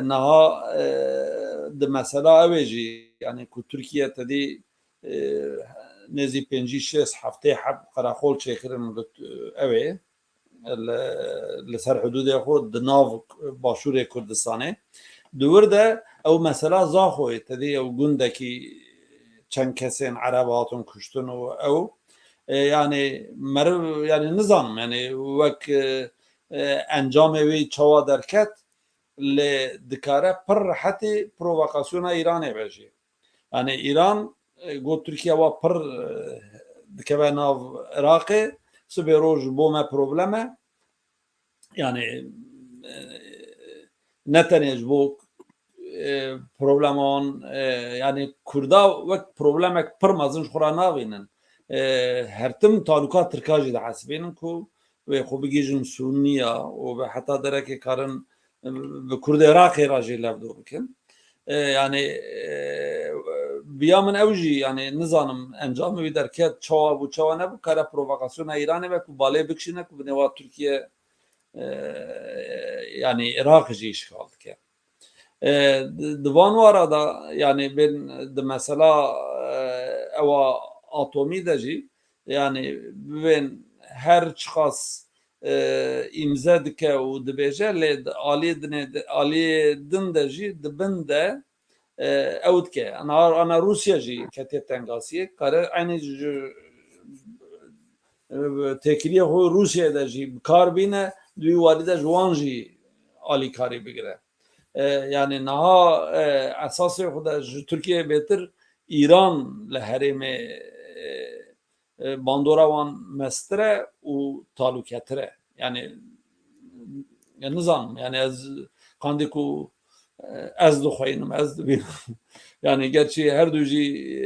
نها ده مثلا اویجی یعنی که ترکیه تدی نزی 5-6 هفته حب قراخول چیکرن اوه لسر حدود خود دناو باشور کردستانه دور ده او مثلا زاخوی تدی او گنده کی چند کسین عرباتون کشتن و او yani مرو yani نظام yani وک انجام وی چوا درکت ل دکاره پر حتی پرووکاسیون ایران بجی yani ایران گو ترکیه و پر دکه ناو عراق سبی روز بوم پروبلمه yani نتنیج بو پروبلمان yani کردا وک پروبلمک پر مازن خورا ناوینن هر تم تعلقات ترکاجی ده حسبینن کو و خوب بگیجن سونیا و حتی درک کارن به کرد عراقی راجی لبدو بکن yani بیامن اوجی yani نظام انجام می درکت چوا بو چوا نه بو کار پرووکاسیون ایران و کو باله بکشینه کو نوا ترکیه yani عراق جی اشغال که دوان وارا دا yani ben de mesela او اتمی دجی yani ben her çıkas imza dike u dibêje lê aliyê din de jî dibin de ew dike ana Rusya jî ketê tengasiyê kare aynı têkiliya xwe Rusyayê de jî bikar bîne duî warî de ji wan jî alîkarî bigire yani niha esasê xwe de ji Tirkiyeyê bêtir İran li herêmê bandora wan mestre û talûketire yani nizam yani ez qandî ku ez dixweynim ez dibînim yani gerçi her du jî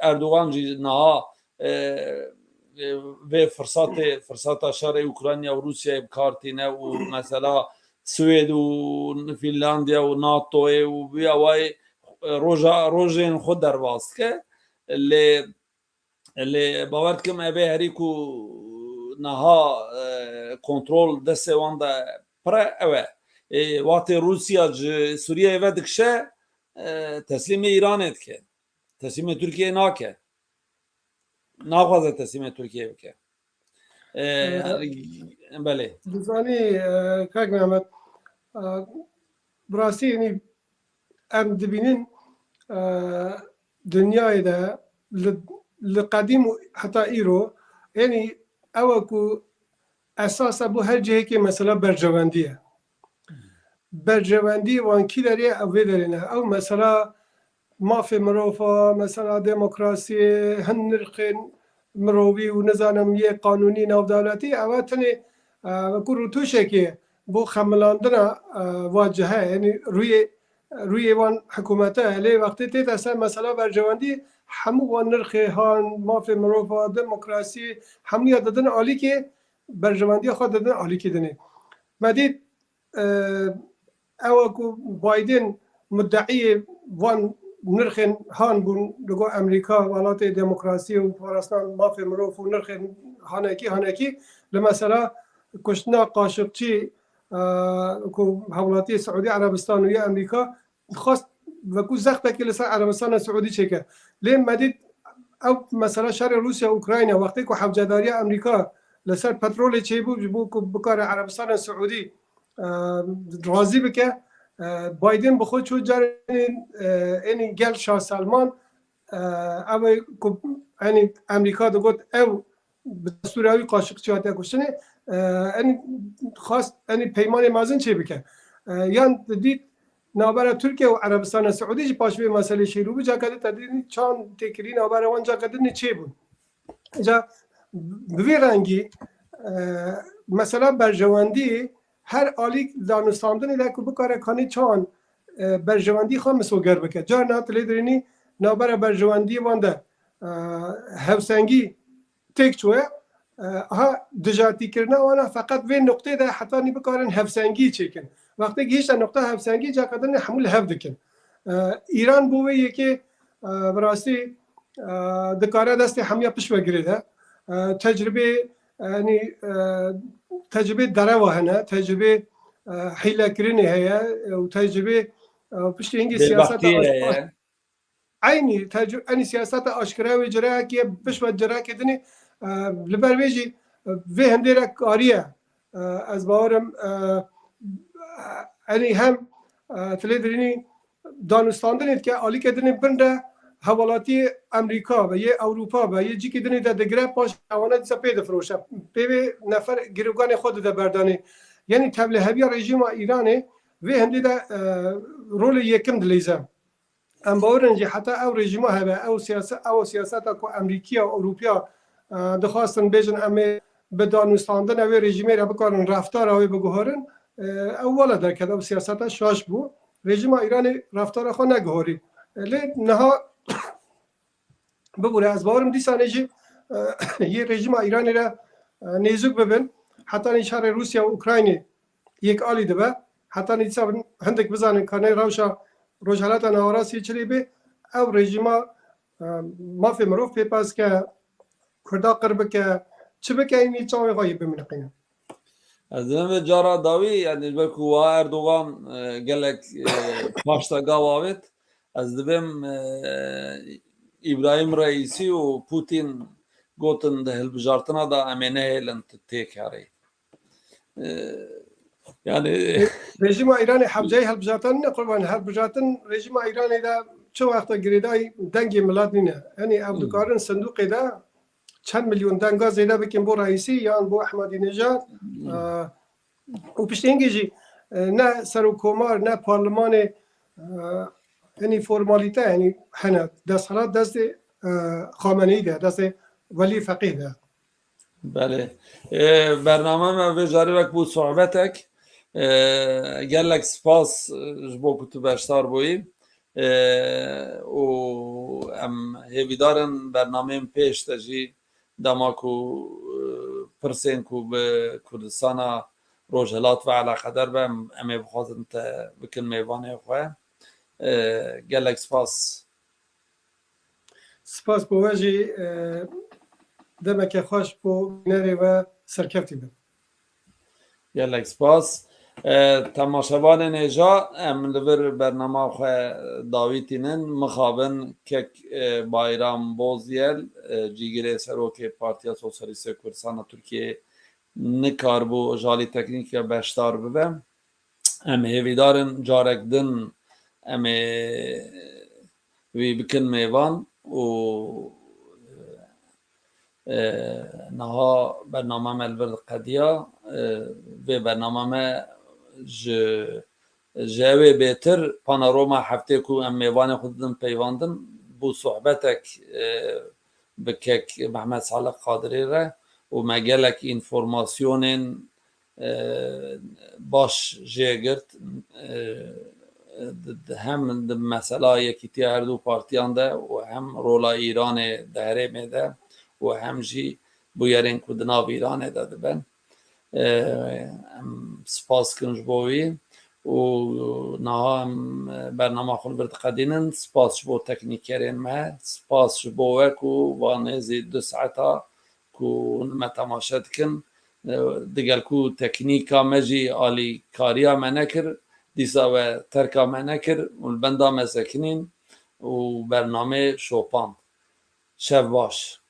Erdogan jî niha vê firsata şerê Ukrayna û Rusyayê bikartîne û mesela Swêd û Finlandiya û NATOyê û vî awayê rojên xwe derbas dike lê باور کم ابی هری کو نها کنترل دست وان دا پر اوه وقت روسیا سوریه و دکشه تسلیم ایران ات که تسلیم ترکیه ناکه ناخوازه تسلیم ترکیه بکه بله بزانی کاک محمد براستی یعنی ام دبینین دنیای ده لقديم حتى إيرو يعني أوكو أساسا بو هر جهة كي مثلا برجواندية وان كي داري أو دارينا أو مثلا ما في مروفا مثلا ديمقراطية هنرقين مروبي ونظام يه قانوني ناف دولتي أو تاني كورو توشكي بو خملاندنا واجهة يعني روی وان حکومته لی وقتی تیت اصلا مثلا برجواندی همو وان نرخی هان مافی مروفا دموکراسی همونی دادن عالی که برجواندی خود دادن عالی که دنه مدید اوکو بایدن مدعی وان نرخی هان بون لگو امریکا ولات دموکراسی و پارستان مافی مروف و نرخی هانکی لمثلا کشتنا قاشقچی کو حوالاتی سعودی عربستان و یا امریکا خواست وکو زخته که لسر عربستان سعودی چکه لین مدید او مثلا شر روسیا و اوکراین وقتی که حوجداری امریکا لسر پترول چی بو بکار عربستان سعودی راضی بکه بایدن بخود چود جار اینی گل شاه سلمان او یعنی امریکا دو گفت او دستور اوی قاشقچی هاته کشتنه یعنی خواست یعنی پیمان مازن چی بکه یان دید نابر ترکیه و عربستان سعودی جی پاشوی مسئله شیرو بجا کده تدید چان تکری نابر وان جا کده چی بود جا بوی رنگی مثلا برجواندی هر آلی دانستاندنی لکو بکاره کانی چان برجواندی خواه مسوگر بکه جا نات لیدرینی نابر برجواندی وانده هفسنگی تک چوه ها دجاتی کرنا وانا فقط به نقطه ده حتی نی بکارن هفسنگی چکن وقتی که هیچ نقطه هفسنگی جا کدن حمول هف دکن ایران بوه یکی براستی دکاره دست همیه پش بگیره تجربه یعنی تجربه دره وهنه تجربه حیله کرنی هیا و تجربه پشت اینگی سیاست عینی ئەنی سیاسەتە ئاشکراوی جراکیە بشوە جراکردنی لەبەروێژی vê هەندێرە کاریە ئەس باوەرم ئەنی هەم تلێدرینی دانوستاندنێت کە ئالیکردنی بندە هەواڵاتی ئەمریکا بە یە ئەوروپا بە یە جیکردنی دەدەگرە پاش ئەوانە دیسە پێ دەفرۆشە پێوێ نەفەر گرروگانی خۆ دەبەردانێ یعنی تەبلە هەبیە ڕێژیما ئیرانێ vê هەندێدا ڕۆلی یەکەم دلێزە ئەم باوەرنجی حتا ئەو ڕێژیما هەبە ئەو سیاسەتە کو ئەمریکیە و ئەوروپیا دەخواستن بێژن ئەمێ بە دانوستاندن ئەوێ ڕێژیمێرە بکارن ڕفتارەوەی بگوهۆرن ئەو وەڵە دەکرد ئەو سیاسەتە شاش بوو ڕێژیما ئیرانی ڕفتارە خۆ نەگوهۆری لێ نەها ببوورە ئەس باوەرم دیسانێژی یە ڕێژیما ئیرانی رە نێزوک ببن حتانی شارێ رووسیا و ئوکراینی یەک ئالی دەبە حتانی دیسا هەندێک بزانن کارنەی ڕەوشە ڕۆژهەڵاتە ناوەڕاستی چلی بێ ئەو ڕێژیما مافێ مرۆڤ پێپاس کە کوردا قڕ بکە چ بکەینی چاوی خۆی بمنقینە Ez ve cara davî yani belku wa Erdogan gelek paşta gavavêt ez dibêm İbrahim Reîsî û Putin gotin di hilbijartina da em ê nehêlin têkarê yani rejima İranê hevceyê hilbijartin ne qurban hilbijartin rejima İranê de çi wexta girêdayî dengê milat nîne henî ev dikarin sindoqê de çend milyon denga zêde bikin bo Reîsî yan bo Ehmadînejad û piştîngê jî ne serokkomar ne parlimanê henî formalîte henî hene desthilat destê Xameneî de destê Welî Feqîh de Belê bername me vê jarî wek bû sohbetek gelek spas ji bo ku tu beşdar bûyî û em hêvîdarin bernameyên pêş de jî dema ku pirsên ku bi Kurdistana Rojhilat ve eleqedar be em ê bixwazin te bikin mêvanê xwe gelek spas spas bo we jî demeke xweş bo nerê ve serkeftî bin gelek spas temaşevanên êja em li vir bernama xwe dawîtînin mixabin kek Bayram Bozyel cîgirê serokê Partiya Sosyalîst Kurdistana Tirkiyeyê nikarbû jalî teknîk ve beşdar bibe em hêvîdarin carek din em ê wî bikin mêvan û niha bername me li vir qediya vê bername me ji ew ê bêtir panorama heftê ku em mêvanê xwe didin peyvandin bû sohbetek bi kek Mehmed Salih Qadirî re û me gelek înformasyonên baş jê girt hem di mesela yekîtiya her du partiyan de û hem rola Îranê di herêmê de û hem jî bûyerên ku di nav Îranê de dibin em spas kirin ji bo wî û niha em bernama xwe li vir diqedînin spas ji bo teknîkerên me spas ji bo we ku va nêzî 2 saeta ku me temaşe dikin digel ku teknîka me jî alîkariya me nekir dîsa we terka me nekir û li benda me sekinîn û bernamê şopand şev baş